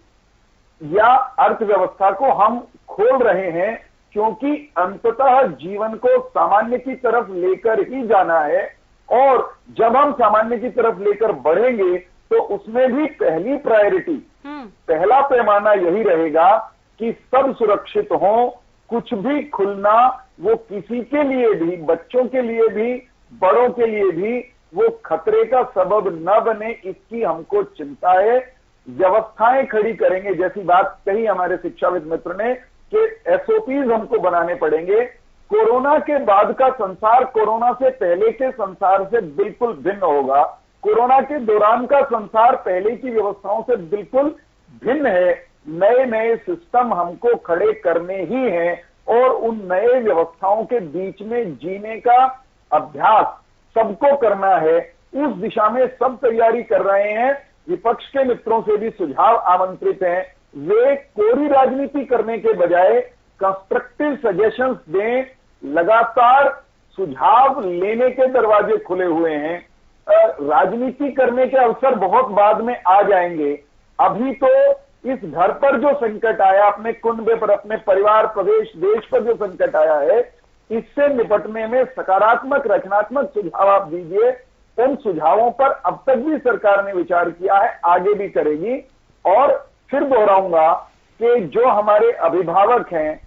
या अर्थव्यवस्था को हम खोल रहे हैं क्योंकि अंततः जीवन को सामान्य की तरफ लेकर ही जाना है। और जब हम सामान्य की तरफ लेकर बढ़ेंगे तो उसमें भी पहली प्रायोरिटी, पहला पैमाना यही रहेगा कि सब सुरक्षित हों, कुछ भी खुलना वो किसी के लिए भी, बच्चों के लिए भी, बड़ों के लिए भी वो खतरे का सबब न बने, इसकी हमको चिंता है। व्यवस्थाएं खड़ी करेंगे, जैसी बात कही हमारे शिक्षाविद मित्र ने कि एसओपीज हमको बनाने पड़ेंगे। कोरोना के बाद का संसार कोरोना से पहले के संसार से बिल्कुल भिन्न होगा। कोरोना के दौरान का संसार पहले की व्यवस्थाओं से बिल्कुल भिन्न है। नए नए सिस्टम हमको खड़े करने ही हैं और उन नए व्यवस्थाओं के बीच में जीने का अभ्यास सबको करना है। उस दिशा में सब तैयारी कर रहे हैं। विपक्ष के मित्रों से भी सुझाव आमंत्रित हैं, वे कोरी राजनीति करने के बजाय कंस्ट्रक्टिव सजेशंस दें। लगातार सुझाव लेने के दरवाजे खुले हुए हैं। राजनीति करने के अवसर बहुत बाद में आ जाएंगे। अभी तो इस घर पर जो संकट आया, अपने कुंबे पर, अपने परिवार, प्रदेश, देश पर जो संकट आया है, इससे निपटने में सकारात्मक रचनात्मक सुझाव आप दीजिए। उन सुझावों पर अब तक भी सरकार ने विचार किया है, आगे भी करेगी। और फिर दोहराऊंगा कि जो हमारे अभिभावक हैं,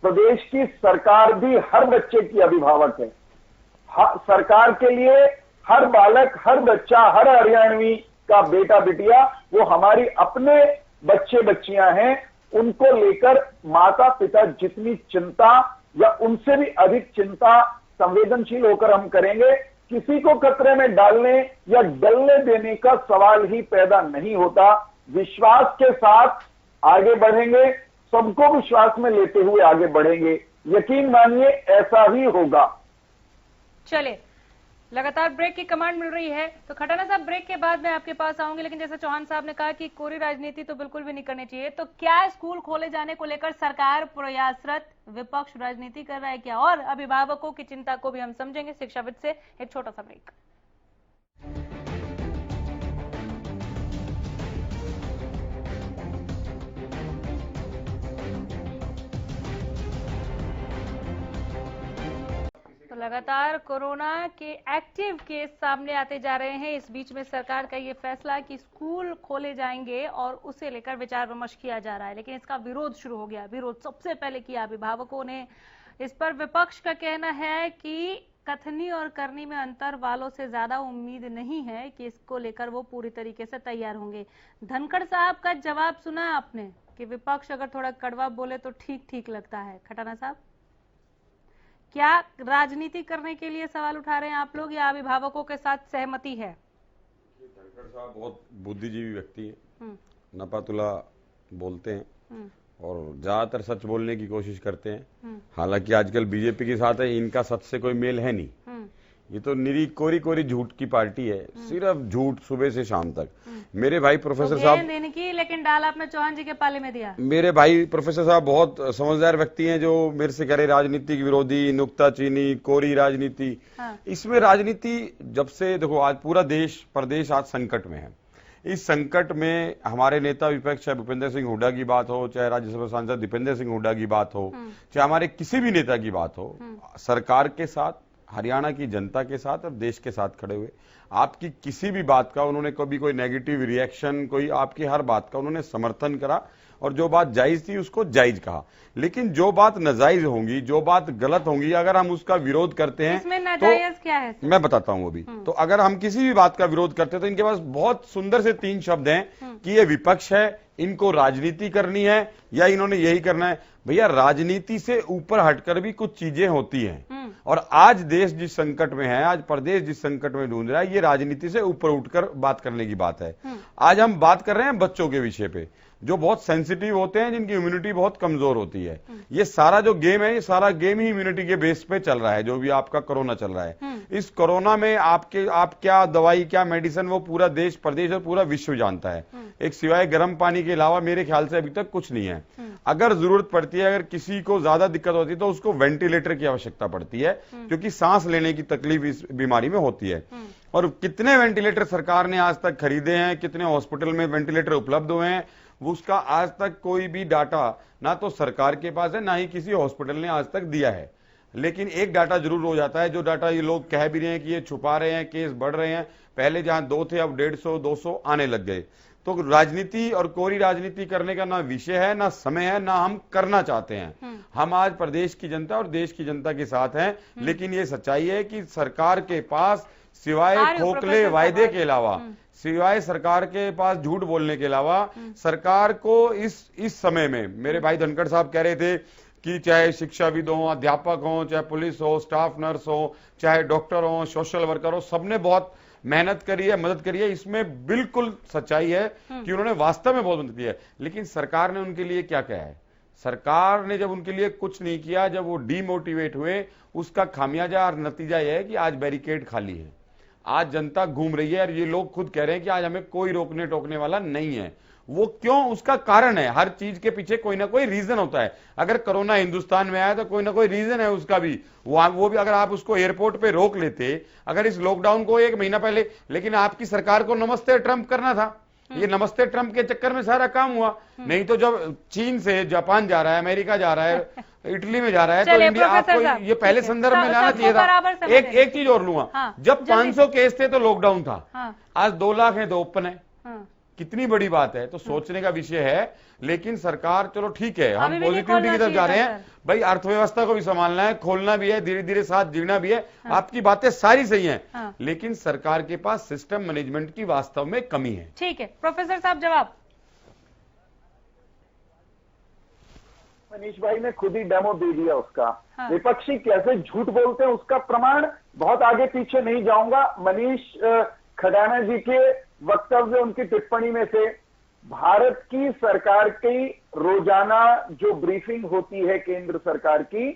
प्रदेश की सरकार भी हर बच्चे की अभिभावक है। सरकार के लिए हर बालक, हर बच्चा, हर हरियाणवी का बेटा बिटिया वो हमारी अपने बच्चे बच्चियां हैं। उनको लेकर माता पिता जितनी चिंता या उनसे भी अधिक चिंता संवेदनशील होकर हम करेंगे। किसी को खतरे में डालने या डलने देने का सवाल ही पैदा नहीं होता। विश्वास के साथ आगे बढ़ेंगे, सबको विश्वास में लेते हुए आगे बढ़ेंगे। यकीन मानिए ऐसा ही होगा। चलिए, लगातार ब्रेक की कमांड मिल रही है, तो खटाना साहब ब्रेक के बाद मैं आपके पास आऊंगी, लेकिन जैसे चौहान साहब ने कहा कि कोरी राजनीति तो बिल्कुल भी नहीं करनी चाहिए, तो क्या स्कूल खोले जाने को लेकर सरकार प्रयासरत, विपक्ष राजनीति कर रहा है क्या? और अभिभावकों की चिंता को भी हम समझेंगे शिक्षाविद से। एक छोटा सा ब्रेक। तो लगातार कोरोना के एक्टिव केस सामने आते जा रहे हैं। इस बीच में सरकार का ये फैसला कि स्कूल खोले जाएंगे और उसे लेकर विचार विमर्श किया जा रहा है, लेकिन इसका विरोध शुरू हो गया। विरोध सबसे पहले किया अभिभावकों ने। इस पर विपक्ष का कहना है कि कथनी और करनी में अंतर वालों से ज्यादा उम्मीद नहीं है कि इसको लेकर वो पूरी तरीके से तैयार होंगे। धनखड़ साहब का जवाब सुना आपने कि विपक्ष अगर थोड़ा कड़वा बोले तो ठीक ठीक लगता है। खटाना साहब, क्या राजनीति करने के लिए सवाल उठा रहे हैं आप लोग या अभिभावकों के साथ सहमति है? धनखड़ साहब बहुत बुद्धिजीवी व्यक्ति है, नपातुला बोलते हैं और ज्यादातर सच बोलने की कोशिश करते हैं। हालांकि आजकल बीजेपी के साथ है, इनका सच से कोई मेल है नहीं। ये तो निरी कोरी कोरी झूठ की पार्टी है, सिर्फ झूठ सुबह से शाम तक। मेरे भाई प्रोफेसर साहब देने की, लेकिन डाल आपने चौहान जी के पाले में दिया। मेरे भाई प्रोफेसर साहब बहुत समझदार व्यक्ति हैं, जो मेरे से कह रहे राजनीतिक विरोधी, नुक्ताचीनी, कोरी राजनीति। इसमें राजनीति जब से देखो, आज पूरा देश प्रदेश आज संकट में है। इस संकट में हमारे नेता विपक्ष, चाहे भूपेंद्र सिंह हुड्डा की बात हो, चाहे राज्यसभा सांसद दीपेंद्र सिंह हुड्डा की बात हो, चाहे हमारे किसी भी नेता की बात हो, सरकार के साथ, हरियाणा की जनता के साथ और देश के साथ खड़े हुए। आपकी किसी भी बात का उन्होंने कभी कोई नेगेटिव रिएक्शन, कोई आपकी हर बात का उन्होंने समर्थन करा और जो बात जायज थी उसको जायज कहा। लेकिन जो बात नाजायज होंगी, जो बात गलत होंगी, अगर हम उसका विरोध करते हैं इसमें नाजायज क्या है? मैं बताता हूं अभी। तो अगर हम किसी भी बात का विरोध करते हैं तो इनके पास बहुत सुंदर से 3 शब्द हैं कि ये विपक्ष है, इनको राजनीति करनी है या इन्होंने यही करना है। भैया, राजनीति से ऊपर हटकर भी कुछ चीजें होती हैं और आज देश जिस संकट में है, आज प्रदेश जिस संकट में ढूंढ रहा है, ये राजनीति से ऊपर उठकर बात करने की बात है। आज हम बात कर रहे हैं बच्चों के विषय पे, जो बहुत सेंसिटिव होते हैं, जिनकी इम्यूनिटी बहुत कमजोर होती है। ये सारा जो गेम है, ये सारा गेम ही इम्यूनिटी के बेस पे चल रहा है। जो भी आपका कोरोना चल रहा है, इस कोरोना में आप क्या दवाई, क्या मेडिसिन, वो पूरा देश, प्रदेश और पूरा विश्व जानता है। एक सिवाय गर्म पानी के अलावा मेरे ख्याल से अभी तक कुछ नहीं है। अगर जरूरत पड़ती है, अगर किसी को ज्यादा दिक्कत होती है तो उसको वेंटिलेटर की आवश्यकता पड़ती है, क्योंकि सांस लेने की तकलीफ इस बीमारी में होती है। और कितने वेंटिलेटर सरकार ने आज तक खरीदे हैं, कितने हॉस्पिटल में वेंटिलेटर उपलब्ध हुए हैं, उसका आज तक कोई भी डाटा ना तो सरकार के पास है, ना ही किसी हॉस्पिटल ने आज तक दिया है। लेकिन एक डाटा जरूर हो जाता है, जो डाटा ये लोग कह भी रहे हैं कि ये छुपा रहे हैं, केस बढ़ रहे हैं, पहले जहां 2 थे अब 150 200 आने लग गए। तो राजनीति और कोरी राजनीति करने का ना विषय है, ना समय है, ना हम करना चाहते हैं। हम आज प्रदेश की जनता और देश की जनता के साथ हैं, लेकिन ये सच्चाई है कि सरकार के पास सिवाय खोखले वायदे के अलावा, सिवाय सरकार के पास झूठ बोलने के अलावा, सरकार को इस समय में, मेरे भाई धनखड़ साहब कह रहे थे कि चाहे शिक्षाविद हो, अध्यापक हो, चाहे पुलिस हो, स्टाफ नर्स हो, चाहे डॉक्टर हो, सोशल वर्कर हो, सबने बहुत मेहनत करी है, मदद करी है। इसमें बिल्कुल सच्चाई है कि उन्होंने वास्तव में बहुत मदद की है, लेकिन सरकार ने उनके लिए क्या किया है? सरकार ने जब उनके लिए कुछ नहीं किया, जब वो डीमोटिवेट हुए, उसका खामियाजा और नतीजा यह है कि आज बैरिकेड खाली है, आज जनता घूम रही है और ये लोग खुद कह रहे हैं कि आज हमें कोई रोकने टोकने वाला नहीं है। वो क्यों? उसका कारण है, हर चीज के पीछे कोई ना कोई रीजन होता है। अगर कोरोना हिंदुस्तान में आया तो कोई ना कोई रीजन है उसका भी, वो भी अगर आप उसको एयरपोर्ट पे रोक लेते, अगर इस लॉकडाउन को 1 महीना पहले, लेकिन आपकी सरकार को नमस्ते ट्रंप करना था, ये नमस्ते ट्रंप के चक्कर में सारा काम हुआ। नहीं तो जब चीन से जापान जा रहा है, अमेरिका जा रहा है, इटली में जा रहा है, तो इंडिया आपको ये पहले संदर्भ में लाना चाहिए था। एक चीज और लूंगा, जब 500 केस थे तो लॉकडाउन था, आज 2 लाख है तो ओपन है, कितनी बड़ी बात है। तो सोचने का विषय है, लेकिन सरकार, चलो ठीक है, हम पॉजिटिविटी की तरफ जा रहे हैं भाई, अर्थव्यवस्था को भी संभालना है, खोलना भी है, धीरे धीरे साथ जीना भी है। आपकी बातें सारी सही हैं, लेकिन सरकार के पास सिस्टम मैनेजमेंट की वास्तव में कमी है। ठीक है, प्रोफेसर साहब जवाब। मनीष भाई ने खुद ही डेमो दे दिया उसका। विपक्षी कैसे झूठ बोलते हैं उसका प्रमाण, बहुत आगे पीछे नहीं जाऊंगा, मनीष खडाना जी के वक्तव्य, उनकी टिप्पणी में से, भारत की सरकार की रोजाना जो ब्रीफिंग होती है केंद्र सरकार की,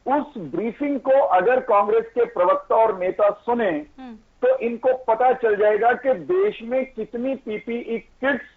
उस ब्रीफिंग को अगर कांग्रेस के प्रवक्ता और नेता सुने तो इनको पता चल जाएगा कि देश में कितनी पीपीई किट्स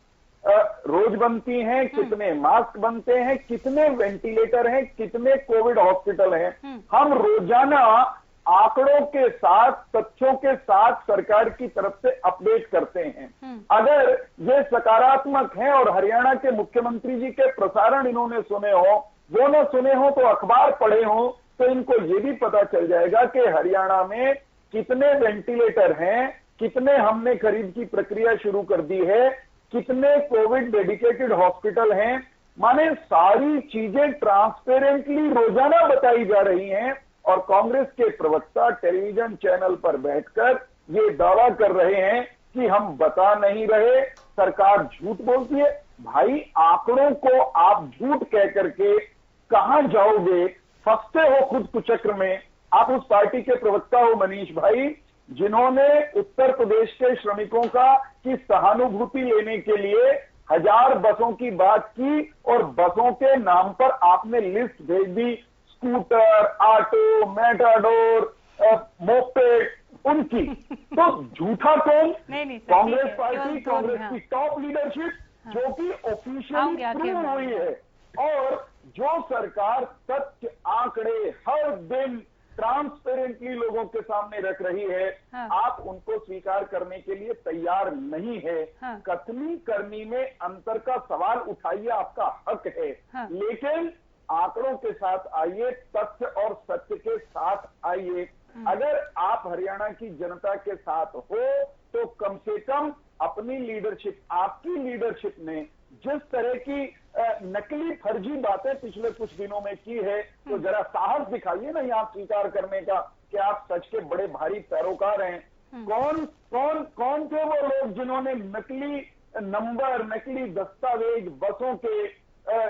रोज बनती हैं, कितने मास्क बनते हैं, कितने वेंटिलेटर हैं, कितने कोविड हॉस्पिटल हैं। हम रोजाना आंकड़ों के साथ, तथ्यों के साथ सरकार की तरफ से अपडेट करते हैं। अगर ये सकारात्मक है और हरियाणा के मुख्यमंत्री जी के प्रसारण इन्होंने सुने हो, वो न सुने हो तो अखबार पढ़े हो, तो इनको ये भी पता चल जाएगा कि हरियाणा में कितने वेंटिलेटर हैं, कितने हमने खरीद की प्रक्रिया शुरू कर दी है, कितने कोविड डेडिकेटेड हॉस्पिटल हैं। माने सारी चीजें ट्रांसपेरेंटली रोजाना बताई जा रही हैं और कांग्रेस के प्रवक्ता टेलीविजन चैनल पर बैठकर ये दावा कर रहे हैं कि हम बता नहीं रहे, सरकार झूठ बोलती है। भाई, आंकड़ों को आप झूठ कह करके कहां जाओगे? फंसते हो खुद कुचक्र में। आप उस पार्टी के प्रवक्ता हो मनीष भाई, जिन्होंने उत्तर प्रदेश के श्रमिकों की सहानुभूति लेने के लिए 1000 बसों की बात की और बसों के नाम पर आपने लिस्ट भेज दी, स्कूटर, ऑटो, मेटाडोर, मोपेड, उनकी। तो झूठा कौन? कांग्रेस पार्टी, कांग्रेस की टॉप लीडरशिप, जो कि ऑफिशियली प्रूव हुई है, और जो सरकार तथ्य आंकड़े हर दिन ट्रांसपेरेंटली लोगों के सामने रख रही है, आप उनको स्वीकार करने के लिए तैयार नहीं है। कथनी करनी में अंतर का सवाल उठाइए, आपका हक है, लेकिन आंकड़ों के साथ आइए, तथ्य और सत्य के साथ आइए। अगर आप हरियाणा की जनता के साथ हो तो कम से कम अपनी लीडरशिप, आपकी लीडरशिप ने जिस तरह की नकली फर्जी बातें पिछले कुछ दिनों में की है, तो जरा साहस दिखाइए ना यहाँ स्वीकार करने का कि आप सच के बड़े भारी पैरोकार हैं। कौन थे वो लोग जिन्होंने नकली नंबर, नकली दस्तावेज बसों के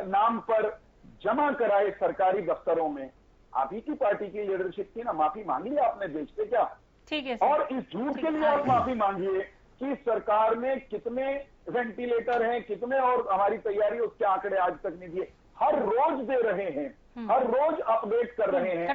नाम पर जमा कराए सरकारी दफ्तरों में? आप ही की पार्टी की लीडरशिप की ना, माफी मांगी आपने देश से क्या? ठीक है। और इस झूठ के लिए आप माफी मांगिए कि सरकार में कितने वेंटिलेटर हैं, कितने, और हमारी तैयारी उसके आंकड़े आज तक नहीं दिए। हर रोज दे रहे हैं, हर रोज अपडेट कर रहे हैं।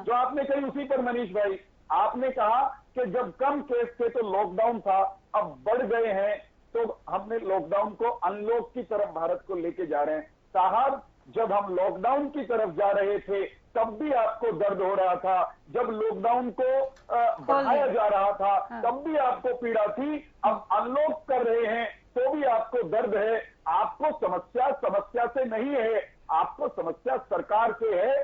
जो आपने कही उसी पर मनीष भाई, आपने कहा कि जब कम केस थे तो लॉकडाउन था, अब बढ़ गए हैं तो हमने लॉकडाउन को अनलॉक की तरफ भारत को लेके जा रहे हैं। साहब, जब हम लॉकडाउन की तरफ जा रहे थे तब भी आपको दर्द हो रहा था, जब लॉकडाउन को बढ़ाया जा रहा था तब भी आपको पीड़ा थी, अब अनलॉक कर रहे हैं तो भी आपको दर्द है। आपको समस्या से नहीं है, आपको समस्या सरकार से है।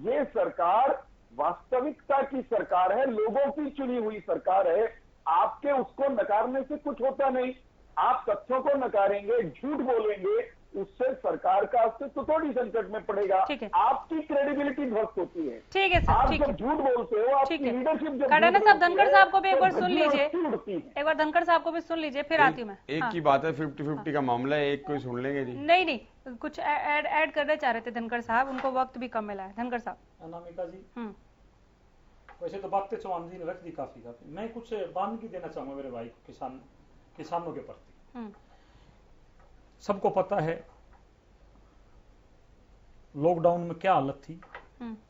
ये सरकार वास्तविकता की सरकार है, लोगों की चुनी हुई सरकार है। आपके उसको नकारने से कुछ होता नहीं। आप तथ्यों को नकारेंगे, झूठ बोलेंगे, उससे सरकार का अस्तित्व थोड़ी संकट में पड़ेगा। आपकी क्रेडिबिलिटी ध्वस्त होती है। ठीक है सर, आप ठीक जब झूठ बोलते हो, आपकी लीडरशिप जब खड़ाना साहब, धनखड़ साहब को भी एक बार सुन लीजिए, एक बार धनखड़ साहब को भी सुन लीजिए, फिर आती हूँ मैं। एक की बात है, 50-50 का मामला है, एक कोई सुन लेंगे जी। नहीं, कुछ ऐड करना चाह रहे थे धनखड़ साहब, उनको वक्त भी कम मिला है। धनखड़ साहब। अनामिका जी, वैसे तो बातें चौहान जी ने रख दी काफी। मैं कुछ बानगी देना चाहूंगा मेरे भाई को, किसानों के प्रति। सबको पता है लॉकडाउन में क्या हालत थी,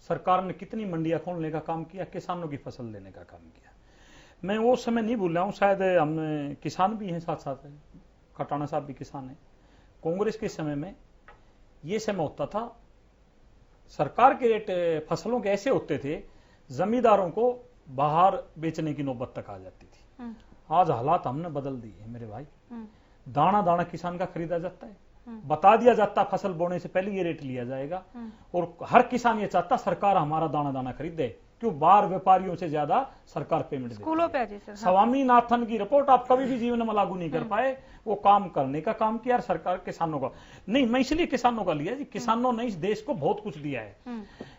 सरकार ने कितनी मंडियां खोलने का काम किया, किसानों की फसल लेने का काम किया। मैं वो समय नहीं भूल रहा हूं, शायद हम किसान भी हैं, साथ साथ खटाना साहब भी किसान हैं। कांग्रेस के समय में ये समय होता था, सरकार के रेट फसलों के ऐसे होते थे, जमींदारों को बाहर बेचने की नौबत तक आ जाती थी। आज हालात हमने बदल दिए हैं मेरे भाई। दाना दाना किसान का खरीदा जाता है, बता दिया जाता फसल बोने से पहले ये रेट लिया जाएगा, और हर किसान ये चाहता सरकार हमारा दाना दाना खरीदे। क्यों? बाहर व्यापारियों से ज्यादा सरकार पेमेंट देती है। स्कूलों पे सर, स्वामीनाथन की रिपोर्ट आप कभी भी जीवन में लागू नहीं कर पाए। वो काम करने का काम किया, सरकार किसानों का नहीं। मैं इसलिए किसानों का लिया जी, किसानों ने इस देश को बहुत कुछ दिया है।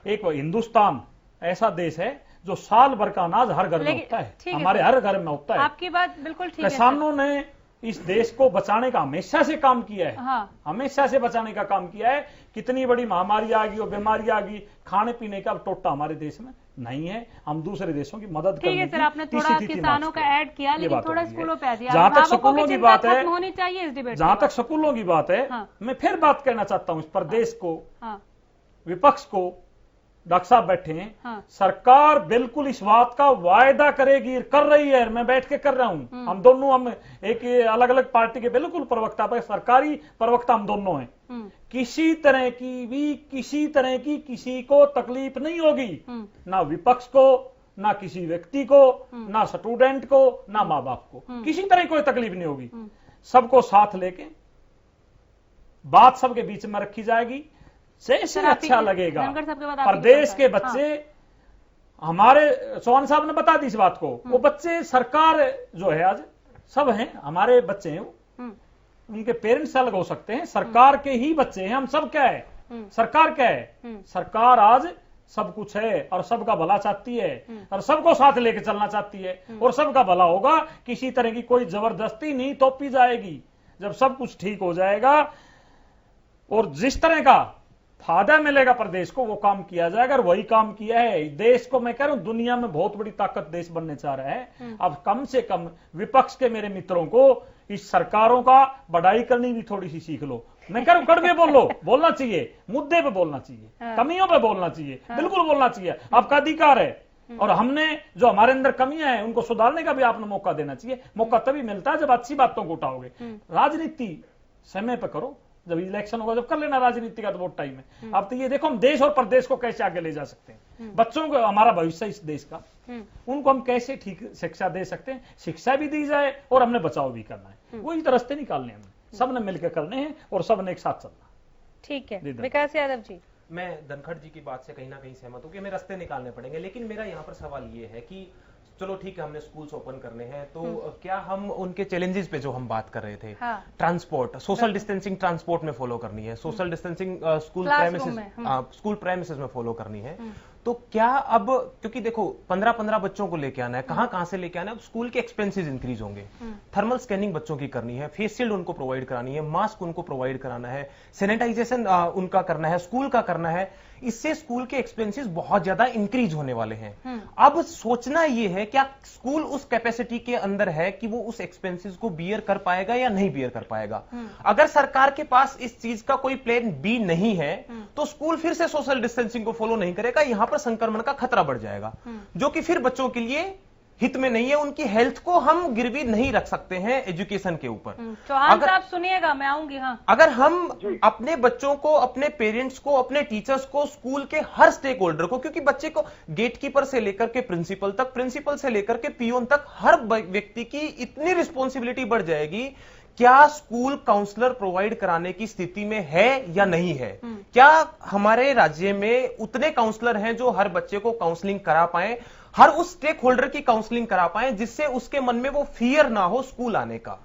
एक हिंदुस्तान ऐसा देश है जो साल भर का अनाज हर घर में होता है, हमारे हर घर में होता है। आपकी बात बिल्कुल ठीक है। किसानों ने इस देश को बचाने का हमेशा से काम किया है। हमेशा से बचाने का काम किया है। कितनी बड़ी महामारी आ गई और बीमारी आ गई, खाने पीने का टोटा हमारे देश में नहीं है। हम दूसरे देशों की मदद करने की। सर, आपने थोड़ा किसानों का ऐड किया, लेकिन थोड़ा स्कूलों पे आ दिया। जहां तक स्कूलों की बात है, होनी चाहिए इस डिबेट। जहां तक स्कूलों की बात है, मैं फिर बात करना चाहता हूं इस प्रदेश को, विपक्ष को। डॉक्टर साहब बैठे हैं, सरकार बिल्कुल इस बात का वायदा करेगी, कर रही है, मैं बैठ के कर रहा हूं। हम दोनों, हम एक अलग अलग पार्टी के बिल्कुल प्रवक्ता पर, सरकारी प्रवक्ता हम दोनों हैं। किसी तरह की किसी को तकलीफ नहीं होगी, ना विपक्ष को, ना किसी व्यक्ति को, ना स्टूडेंट को, ना माँ बाप को, किसी तरह कोई तकलीफ नहीं होगी। सबको साथ लेके बात सबके बीच में रखी जाएगी, जैसे अच्छा लगेगा। प्रदेश के बच्चे, हमारे चौहान साहब ने बता दी इस बात को, वो बच्चे सरकार जो है आज सब हैं, हमारे बच्चे हैं, उनके पेरेंट्स अलग हो सकते हैं, सरकार के ही बच्चे हैं। हम सब क्या है, सरकार क्या है? सरकार आज सब कुछ है और सबका भला चाहती है और सबको साथ लेके चलना चाहती है, और सबका भला होगा। किसी तरह की कोई जबरदस्ती नहीं थोपी जाएगी। जब सब कुछ ठीक हो जाएगा और जिस तरह का फायदा मिलेगा प्रदेश को, वो काम किया जाएगा। और वही काम किया है। देश को मैं कह रहा हूं, दुनिया में बहुत बड़ी ताकत देश बनने चाह रहा है। अब कम से कम विपक्ष के मेरे मित्रों को इस सरकारों का बढ़ाई करनी भी थोड़ी सी सीख लो। मैं कह रहा हूं, कड़वे बोलो, बोलना चाहिए, मुद्दे पे बोलना चाहिए, कमियों पे बोलना चाहिए, बिल्कुल बोलना चाहिए, आपका अधिकार है। और हमने जो हमारे अंदर कमियां हैं उनको सुधारने का भी आपने मौका देना चाहिए। मौका तभी मिलता है जब अच्छी बातों को उठाओगे। राजनीति समय पे करो, जब इलेक्शन होगा जब कर लेना राजनीति का, तो बहुत टाइम है। अब तो ये देखो हम देश और प्रदेश को कैसे आगे ले जा सकते हैं। बच्चों को, हमारा भविष्य इस देश का, उनको हम कैसे ठीक शिक्षा दे सकते हैं, शिक्षा भी दी जाए और हमने बचाव भी करना है। वही तो रास्ते निकालने हैं, सबने मिलकर करने हैं और सबने एक साथ चलना। ठीक है, विकास यादव जी। मैं धनखड़ जी की बात से कहीं ना कहीं सहमत हूं कि हमें रास्ते निकालने पड़ेंगे, लेकिन मेरा यहाँ पर सवाल ये है कि चलो ठीक है, हमने स्कूल्स ओपन करने हैं, तो क्या हम उनके चैलेंजेस पे जो हम बात कर रहे थे, ट्रांसपोर्ट, सोशल डिस्टेंसिंग ट्रांसपोर्ट में फॉलो करनी है, सोशल डिस्टेंसिंग स्कूल प्रेमिसेस में फॉलो करनी है, तो क्या अब, क्योंकि देखो 15-15 बच्चों को लेके आना है, कहां से लेके आना है, अब स्कूल के एक्सपेंसेस इंक्रीज होंगे। थर्मल स्कैनिंग बच्चों की करनी है, फेस शील्ड उनको प्रोवाइड करानी है, मास्क उनको प्रोवाइड कराना है, सैनिटाइजेशन उनका करना है, स्कूल का करना है। इससे स्कूल के एक्सपेंसेस बहुत ज्यादा इंक्रीज होने वाले हैं। अब सोचना यह है, क्या स्कूल उस कैपेसिटी के अंदर है कि वो उस एक्सपेंसेस को बियर कर पाएगा या नहीं बियर कर पाएगा। अगर सरकार के पास इस चीज का कोई प्लान बी नहीं है, तो स्कूल फिर से सोशल डिस्टेंसिंग को फॉलो नहीं करेगा, यहां पर संक्रमण का खतरा बढ़ जाएगा, जो कि फिर बच्चों के लिए हित में नहीं है। उनकी हेल्थ को हम गिरवी नहीं रख सकते हैं एजुकेशन के ऊपर। चौहान साहब सुनिएगा, मैं आऊंगी। हाँ, अगर हम अपने बच्चों को, अपने पेरेंट्स को, अपने टीचर्स को, स्कूल के हर स्टेक होल्डर को, क्योंकि बच्चे को गेटकीपर से लेकर के प्रिंसिपल तक, प्रिंसिपल से लेकर के पियोन तक, हर व्यक्ति की इतनी रिस्पॉन्सिबिलिटी बढ़ जाएगी क्या स्कूल काउंसलर प्रोवाइड कराने की स्थिति में है या नहीं है? क्या हमारे राज्य में उतने काउंसलर हैं जो हर बच्चे को काउंसलिंग करा पाए, हर उस स्टेक होल्डर की काउंसलिंग करा पाए जिससे उसके मन में वो फियर ना हो स्कूल आने का?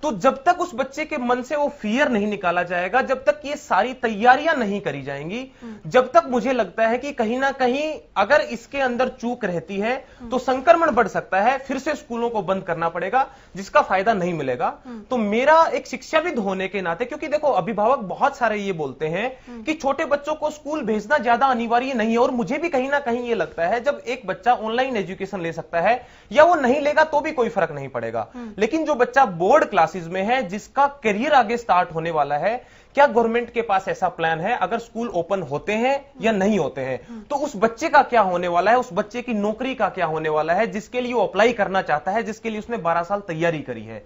तो जब तक उस बच्चे के मन से वो फियर नहीं निकाला जाएगा, जब तक ये सारी तैयारियां नहीं करी जाएंगी, जब तक मुझे लगता है कि कहीं ना कहीं अगर इसके अंदर चूक रहती है तो संक्रमण बढ़ सकता है, फिर से स्कूलों को बंद करना पड़ेगा जिसका फायदा नहीं मिलेगा। तो मेरा एक शिक्षाविद होने के नाते, क्योंकि देखो अभिभावक बहुत सारे ये बोलते हैं कि छोटे बच्चों को स्कूल भेजना ज्यादा अनिवार्य नहीं है, और मुझे भी कहीं ना कहीं ये लगता है जब एक बच्चा ऑनलाइन एजुकेशन ले सकता है या वो नहीं लेगा तो भी कोई फर्क नहीं पड़ेगा, लेकिन जो बच्चा बोर्ड क्लासेस में है जिसका करियर आगे स्टार्ट होने वाला है, क्या गवर्नमेंट के पास ऐसा प्लान है अगर स्कूल ओपन होते हैं या नहीं होते हैं तो उस बच्चे का क्या होने वाला है, उस बच्चे की नौकरी का क्या होने वाला है जिसके लिए वो अप्लाई करना चाहता है, जिसके लिए उसने 12 साल तैयारी करी है?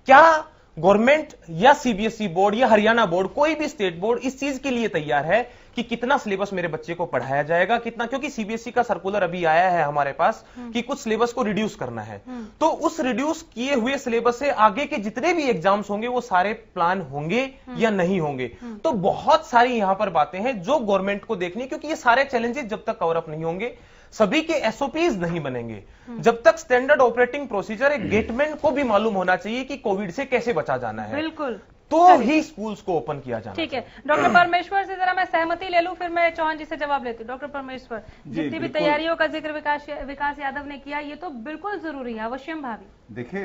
क्या गवर्नमेंट या सीबीएसई बोर्ड या हरियाणा बोर्ड, कोई भी स्टेट बोर्ड इस चीज के लिए तैयार है कि कितना सिलेबस मेरे बच्चे को पढ़ाया जाएगा, कितना? क्योंकि सीबीएसई का सर्कुलर अभी आया है हमारे पास कि कुछ सिलेबस को रिड्यूस करना है, तो उस रिड्यूस किए हुए सिलेबस से आगे के जितने भी एग्जाम्स होंगे वो सारे प्लान होंगे या नहीं होंगे? तो बहुत सारी यहां पर बातें हैं जो गवर्नमेंट को देखनी, क्योंकि ये सारे चैलेंजेस जब तक कवर अप नहीं होंगे, सभी के एसओपीज नहीं बनेंगे, जब तक स्टैंडर्ड ऑपरेटिंग प्रोसीजर एक गेटमैन को भी मालूम होना चाहिए कि कोविड से कैसे बचा जाना है, बिल्कुल, तो ही स्कूल्स को ओपन किया जाना। ठीक है, डॉक्टर परमेश्वर से जरा मैं सहमति ले लूं, फिर मैं चौहान जी से जवाब लेती हूँ। डॉक्टर परमेश्वर, जितनी भी तैयारियों का जिक्र विकास यादव ने किया, ये तो बिल्कुल जरूरी है, अवश्यम भावी। देखिए,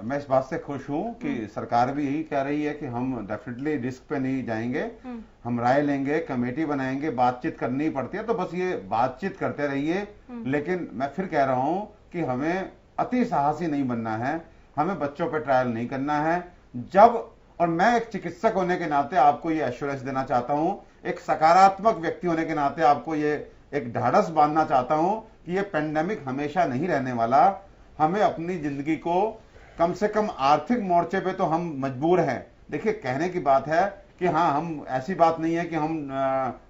मैं इस बात से खुश हूं कि सरकार भी यही कह रही है कि हम डेफिनेटली रिस्क पे नहीं जाएंगे, हम राय लेंगे, कमेटी बनाएंगे, बातचीत करनी पड़ती है तो बस ये बातचीत करते रहिए, लेकिन मैं फिर कह रहा हूं कि हमें अति साहसी नहीं बनना है, हमें बच्चों पे ट्रायल नहीं करना है। जब, और मैं एक चिकित्सक होने के नाते आपको ये एश्योरेंस देना चाहता हूं, एक सकारात्मक व्यक्ति होने के नाते आपको ये एक ढाढ़स बांधना चाहता हूं कि ये पेंडेमिक हमेशा नहीं रहने वाला। हमें अपनी जिंदगी को कम से कम आर्थिक मोर्चे पे तो हम मजबूर हैं। देखिए, कहने की बात है कि हाँ, हम ऐसी बात नहीं है कि हम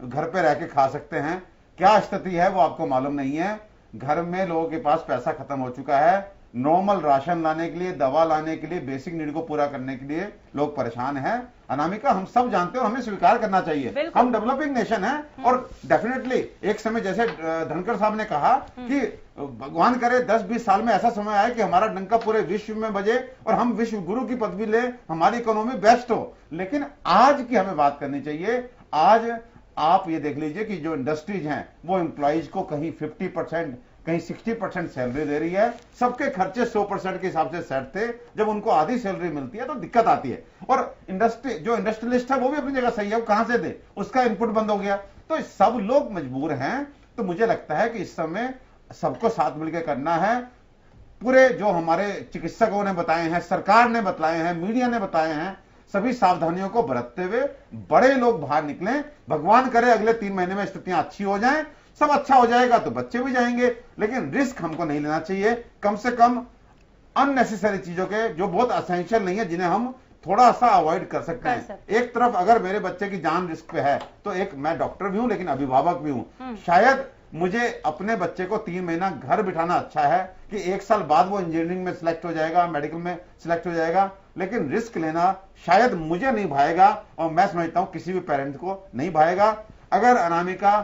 घर पे रह के खा सकते हैं, क्या स्थिति है वो आपको मालूम नहीं है। घर में लोगों के पास पैसा खत्म हो चुका है, नॉर्मल राशन लाने के लिए, दवा लाने के लिए, बेसिक नीड को पूरा करने के लिए लोग परेशान हैं। अनामिका, हम सब जानते हो, हमें स्वीकार करना चाहिए, हम डेवलपिंग नेशन हैं और डेफिनेटली एक समय, जैसे धनखड़ साहब ने कहा कि भगवान करे 10-20 साल में ऐसा समय आए कि हमारा डंका पूरे विश्व में बजे और हम विश्व गुरु की पदवी ले, हमारी इकोनॉमी बेस्ट हो। लेकिन आज की हमें बात करनी चाहिए। आज आप ये देख लीजिए कि जो इंडस्ट्रीज हैं वो एम्प्लॉइज को कहीं 50%, कहीं 60% सैलरी दे रही है, सबके खर्चे 100% के हिसाब से सेट थे। जब उनको आधी सैलरी मिलती है तो दिक्कत आती है, और इंडस्ट्री, जो इंडस्ट्रियलिस्ट है वो भी अपनी जगह सही है, वो कहां से दे, उसका इनपुट बंद हो गया, तो सब लोग मजबूर हैं। तो मुझे लगता है कि इस समय सबको साथ मिलकर करना है। पूरे जो हमारे चिकित्सकों ने बताए हैं, सरकार ने बताए हैं, मीडिया ने बताए हैं, सभी सावधानियों को बरतते हुए बड़े लोग बाहर निकलें। भगवान करे अगले 3 महीने में स्थितियां अच्छी हो जाएं, सब अच्छा हो जाएगा तो बच्चे भी जाएंगे, लेकिन रिस्क हमको नहीं लेना चाहिए। कम से कम अननेसेसरी चीजों के, जो बहुत असेंशियल नहीं है, जिन्हें हम थोड़ा सा अवॉइड कर सकते हैं। एक तरफ अगर मेरे बच्चे की जान रिस्क पे है तो एक मैं डॉक्टर भी हूं लेकिन अभिभावक भी हूं, शायद मुझे अपने बच्चे को 3 महीना घर बिठाना अच्छा है कि 1 साल बाद वो इंजीनियरिंग में सिलेक्ट हो जाएगा, मेडिकल में सिलेक्ट हो जाएगा, लेकिन रिस्क लेना शायद मुझे नहीं भाएगा और मैं समझता हूं किसी भी पेरेंट को नहीं भाएगा। अगर अनामिका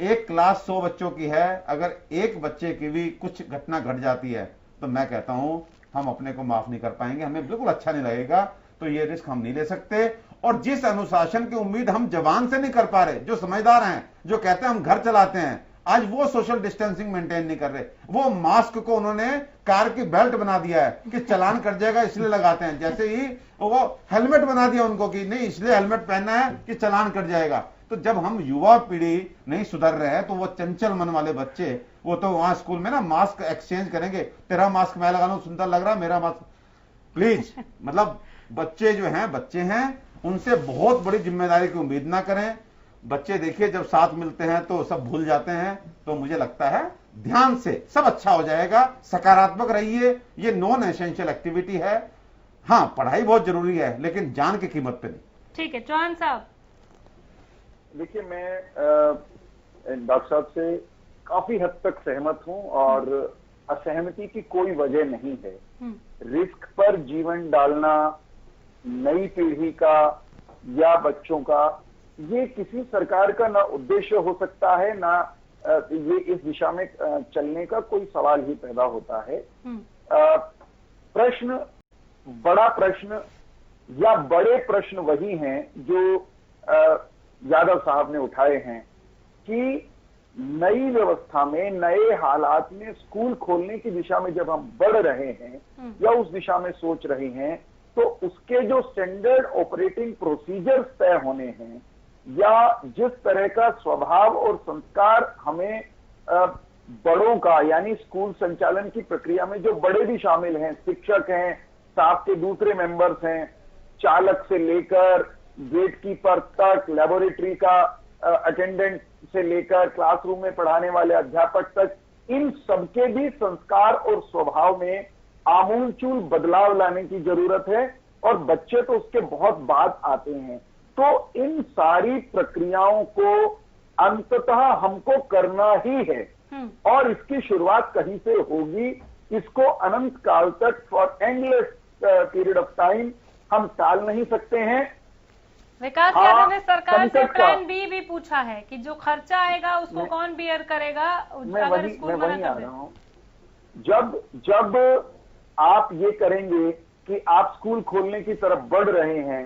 एक क्लास 100 बच्चों की है, अगर एक बच्चे की भी कुछ घटना घट जाती है तो मैं कहता हूं हम अपने को माफ नहीं कर पाएंगे, हमें बिल्कुल अच्छा नहीं लगेगा। तो ये रिस्क हम नहीं ले सकते। और जिस अनुशासन की उम्मीद हम जवान से नहीं कर पा रहे, जो समझदार हैं, जो कहते हैं हम घर चलाते हैं, आज वो सोशल डिस्टेंसिंग मेंटेन नहीं कर रहे। वो मास्क को उन्होंने कार की बेल्ट बना दिया है कि चालान कट जाएगा इसलिए लगाते हैं, जैसे ही वो हेलमेट बना दिया उनको कि नहीं इसलिए हेलमेट पहनना है कि चालान कट जाएगा। तो जब हम युवा पीढ़ी नहीं सुधर रहे हैं तो वो चंचल मन वाले बच्चे, वो तो वहां स्कूल में ना मास्क एक्सचेंज करेंगे, तेरा मास्क मैं लगा लूं, सुंदर लग रहा है मेरा मास्क, प्लीज। मतलब बच्चे जो हैं बच्चे हैं, उनसे बहुत बड़ी जिम्मेदारी की उम्मीद ना करें। बच्चे देखिए जब साथ मिलते हैं तो सब भूल जाते हैं। तो मुझे लगता है ध्यान से सब अच्छा हो जाएगा, सकारात्मक रहिए। ये नॉन एसेंशियल एक्टिविटी है। हाँ, पढ़ाई बहुत जरूरी है लेकिन जान की कीमत पे नहीं। ठीक है, चौहान साहब। देखिए, मैं डॉक्टर साहब से काफी हद तक सहमत हूं और असहमति की कोई वजह नहीं है। रिस्क पर जीवन डालना नई पीढ़ी का या बच्चों का, ये किसी सरकार का ना उद्देश्य हो सकता है, ना ये इस दिशा में चलने का कोई सवाल ही पैदा होता है। प्रश्न, बड़ा प्रश्न या बड़े प्रश्न वही हैं जो यादव साहब ने उठाए हैं कि नई व्यवस्था में, नए हालात में स्कूल खोलने की दिशा में जब हम बढ़ रहे हैं या उस दिशा में सोच रहे हैं, तो उसके जो स्टैंडर्ड ऑपरेटिंग प्रोसीजर्स तय होने हैं या जिस तरह का स्वभाव और संस्कार हमें बड़ों का, यानी स्कूल संचालन की प्रक्रिया में जो बड़े भी शामिल हैं, शिक्षक हैं, स्टाफ के दूसरे मेंबर्स हैं, चालक से लेकर गेटकीपर तक, लेबोरेटरी का अटेंडेंट से लेकर क्लासरूम में पढ़ाने वाले अध्यापक तक, इन सबके भी संस्कार और स्वभाव में आमूलचूल बदलाव लाने की जरूरत है। और बच्चे तो उसके बहुत बाद आते हैं, तो इन सारी प्रक्रियाओं को अंततः हमको करना ही है और इसकी शुरुआत कहीं से होगी। इसको अनंत काल तक, for endless period of time, हम टाल नहीं सकते हैं। विकास यादव ने सरकार से प्लान बी भी पूछा है कि जो खर्चा आएगा उसको कौन बियर करेगा अगर स्कूल मना कर दे। जब आप ये करेंगे कि आप स्कूल खोलने की तरफ बढ़ रहे हैं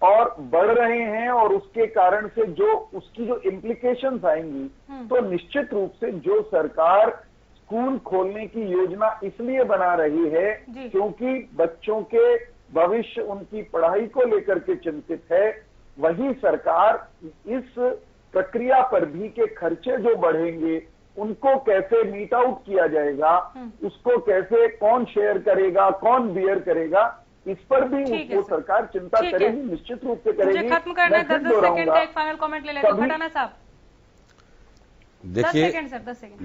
और बढ़ रहे हैं और उसके कारण से जो उसकी जो इम्प्लीकेशंस आएंगी, तो निश्चित रूप से जो सरकार स्कूल खोलने की योजना इसलिए बना रही है क्योंकि बच्चों के भविष्य, उनकी पढ़ाई को लेकर के चिंतित है, वही सरकार इस प्रक्रिया पर भी के खर्चे जो बढ़ेंगे उनको कैसे मीट आउट किया जाएगा, उसको कैसे कौन शेयर करेगा, कौन बियर करेगा, इस पर भी वो सरकार चिंता करेगी, निश्चित रूप से करेगी। खत्म करना है, 10 सेकंड का एक फाइनल कमेंट ले लेते हैं पठाना साहब। देखिए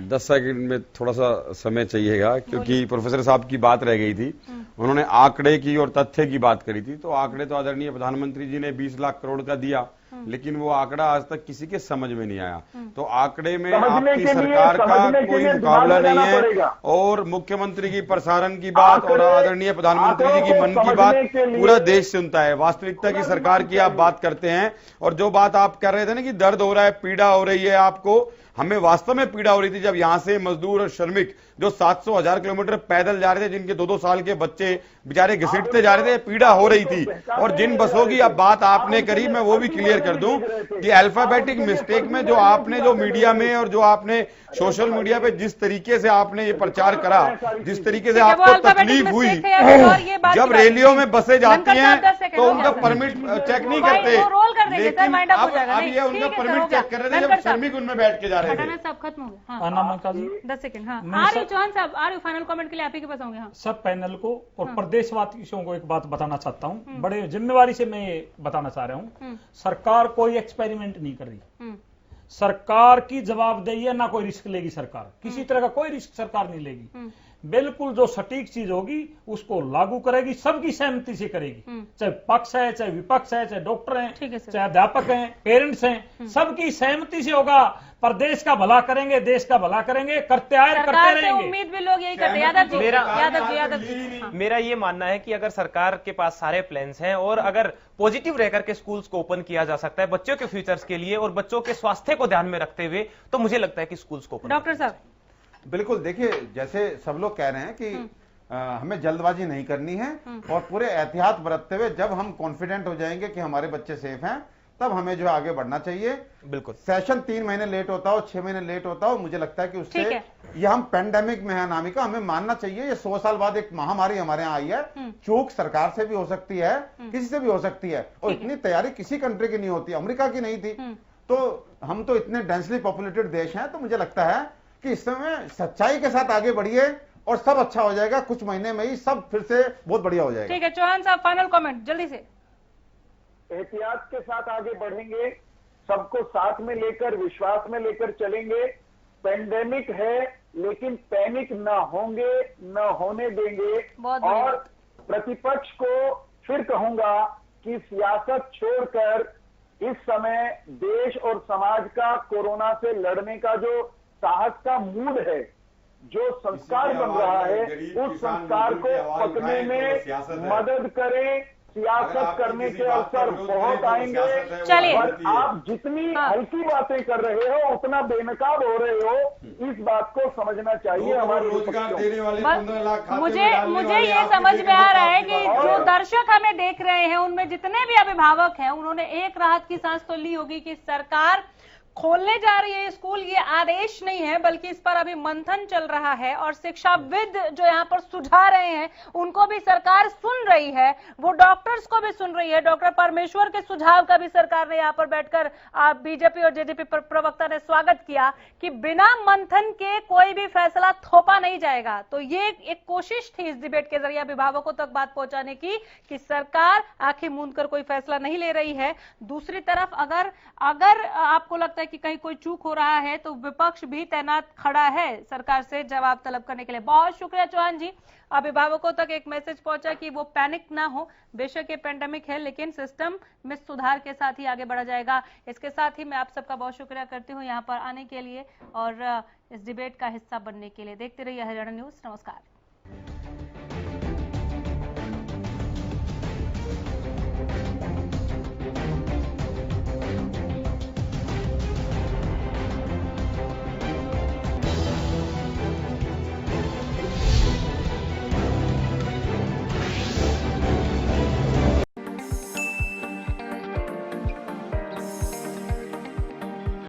10 सेकंड में थोड़ा सा समय चाहिएगा क्योंकि प्रोफेसर साहब की बात रह गई थी। उन्होंने आंकड़े की और तथ्य की बात करी थी, तो आंकड़े तो आदरणीय प्रधानमंत्री जी ने 20 लाख करोड़ का दिया, लेकिन वो आंकड़ा आज तक किसी के समझ में नहीं आया। तो आंकड़े में आपकी सरकार का कोई मुकाबला नहीं है। और मुख्यमंत्री की प्रसारण की बात और आदरणीय प्रधानमंत्री जी की मन की बात पूरा देश सुनता है। वास्तविकता की सरकार की आप बात करते हैं और जो बात आप कर रहे थे ना कि दर्द हो रहा है, पीड़ा हो रही है आपको, हमें वास्तव में पीड़ा हो रही थी जब यहां से मजदूर और श्रमिक जो 700,000 किलोमीटर पैदल जा रहे थे, जिनके 2-2 साल के बच्चे बेचारे घसीटते जा रहे थे, पीड़ा हो रही थी। और जिन बसों की अब बात आपने करी, मैं वो भी क्लियर कर दूं कि अल्फाबेटिक मिस्टेक में जो आपने जो मीडिया में और जो आपने सोशल मीडिया पे जिस तरीके से आपने ये प्रचार करा, जिस तरीके से आपको तकलीफ हुई, जब रैलियों में बसें जाती हैं तो उनका परमिट चेक नहीं करते, लेकिन अब ये उनका परमिट चेक कर रहे थे जब श्रमिक उनमें बैठ के जा रहे थे। खत्म हो गया 10 सेकंड। हाँ, चौहान साहब आ रहे हो, फाइनल कमेंट के लिए आप ही के पास होंगे। हाँ, सब पैनल को और प्रदेशवासियों को एक बात बताना चाहता हूँ, बड़े जिम्मेवारी से मैं ये बताना चाह रहा हूँ, सरकार कोई एक्सपेरिमेंट नहीं कर रही। सरकार की जवाबदेही है, ना कोई रिस्क लेगी सरकार, किसी तरह का कोई रिस्क सरकार नहीं लेगी। बिल्कुल जो सटीक चीज होगी उसको लागू करेगी, सबकी सहमति से करेगी, चाहे पक्ष है, चाहे विपक्ष है, चाहे डॉक्टर हैं, चाहे अध्यापक हैं, पेरेंट्स हैं, सबकी सहमति से होगा। पर देश का भला करेंगे, देश का भला करेंगे, करते आए करते रहेंगे। उम्मीद भी लोग यही करते हैं। यादव जी, मेरा ये मानना है कि अगर सरकार के पास सारे प्लान्स हैं और अगर पॉजिटिव रहकर के स्कूल्स को ओपन किया जा सकता है बच्चों के फ्यूचर्स के लिए और बच्चों के स्वास्थ्य को ध्यान में रखते हुए, तो मुझे लगता है कि स्कूल्स को ओपन। डॉक्टर साहब बिल्कुल, देखिए जैसे सब लोग कह रहे हैं कि हमें जल्दबाजी नहीं करनी है और पूरे एहतियात बरतते हुए जब हम कॉन्फिडेंट हो जाएंगे कि हमारे बच्चे सेफ हैं, तब हमें जो आगे बढ़ना चाहिए। बिल्कुल, सेशन 3 महीने लेट होता हो, 6 महीने लेट होता हो, मुझे लगता है कि उससे ये हम पेंडेमिक में है अनामिका, हमें मानना चाहिए ये 100 साल बाद एक महामारी हमारे यहाँ आई है। चूक सरकार से भी हो सकती है, किसी से भी हो सकती है, और इतनी तैयारी किसी कंट्री की नहीं होती, अमेरिका की नहीं थी। तो हम तो इतने डेंसली पॉपुलेटेड देश हैं, तो मुझे लगता है कि इस समय सच्चाई के साथ आगे बढ़िए और सब अच्छा हो जाएगा। कुछ महीने में ही सब फिर से बहुत बढ़िया हो जाएगा। ठीक है, चौहान साहब फाइनल कमेंट जल्दी से। एहतियात के साथ आगे बढ़ेंगे, सबको साथ में लेकर, विश्वास में लेकर चलेंगे। पेंडेमिक है लेकिन पैनिक ना होंगे, ना होने देंगे। और प्रतिपक्ष को फिर कहूंगा कि सियासत छोड़कर इस समय देश और समाज का कोरोना से लड़ने का जो साहस का मूड है, जो संस्कार बन रहा है, उस संस्कार को पकने में मदद करें, सियासत करने के अवसर बहुत आएंगे। चलिए, और आप जितनी हल्की बातें कर रहे हो उतना बेनकाब हो रहे हो, इस बात को समझना चाहिए। हमारे रोजगार देने वाले 15 लाख मुझे ये समझ में आ रहा है कि जो दर्शक हमें देख रहे हैं उनमें जितने भी अभिभावक हैं उन्होंने एक राहत की सांस तो ली होगी कि सरकार खोलने जा रही है स्कूल, ये आदेश नहीं है बल्कि इस पर अभी मंथन चल रहा है और शिक्षाविद जो यहाँ पर सुझा रहे हैं उनको भी सरकार सुन रही है, वो डॉक्टर्स को भी सुन रही है। डॉक्टर परमेश्वर के सुझाव का भी सरकार ने यहाँ पर बैठकर बीजेपी और जेजेपी प्रवक्ता ने स्वागत किया कि बिना मंथन के कोई भी फैसला थोपा नहीं जाएगा। तो ये एक कोशिश थी इस डिबेट के जरिए अभिभावकों तक बात पहुंचाने की कि सरकार आंखें मूंद कर कोई फैसला नहीं ले रही है। दूसरी तरफ अगर आपको लगता है कि कहीं कोई चूक हो रहा है तो विपक्ष भी तैनात खड़ा है सरकार से जवाब तलब करने के लिए। बहुत शुक्रिया चौहान जी। अभिभावकों तक एक मैसेज पहुंचा कि वो पैनिक ना हो, बेशक ये पेंडेमिक है लेकिन सिस्टम में सुधार के साथ ही आगे बढ़ा जाएगा। इसके साथ ही मैं आप सबका बहुत शुक्रिया करती हूँ यहाँ पर आने के लिए और इस डिबेट का हिस्सा बनने के लिए। देखते रहिए हरियाणा न्यूज। नमस्कार।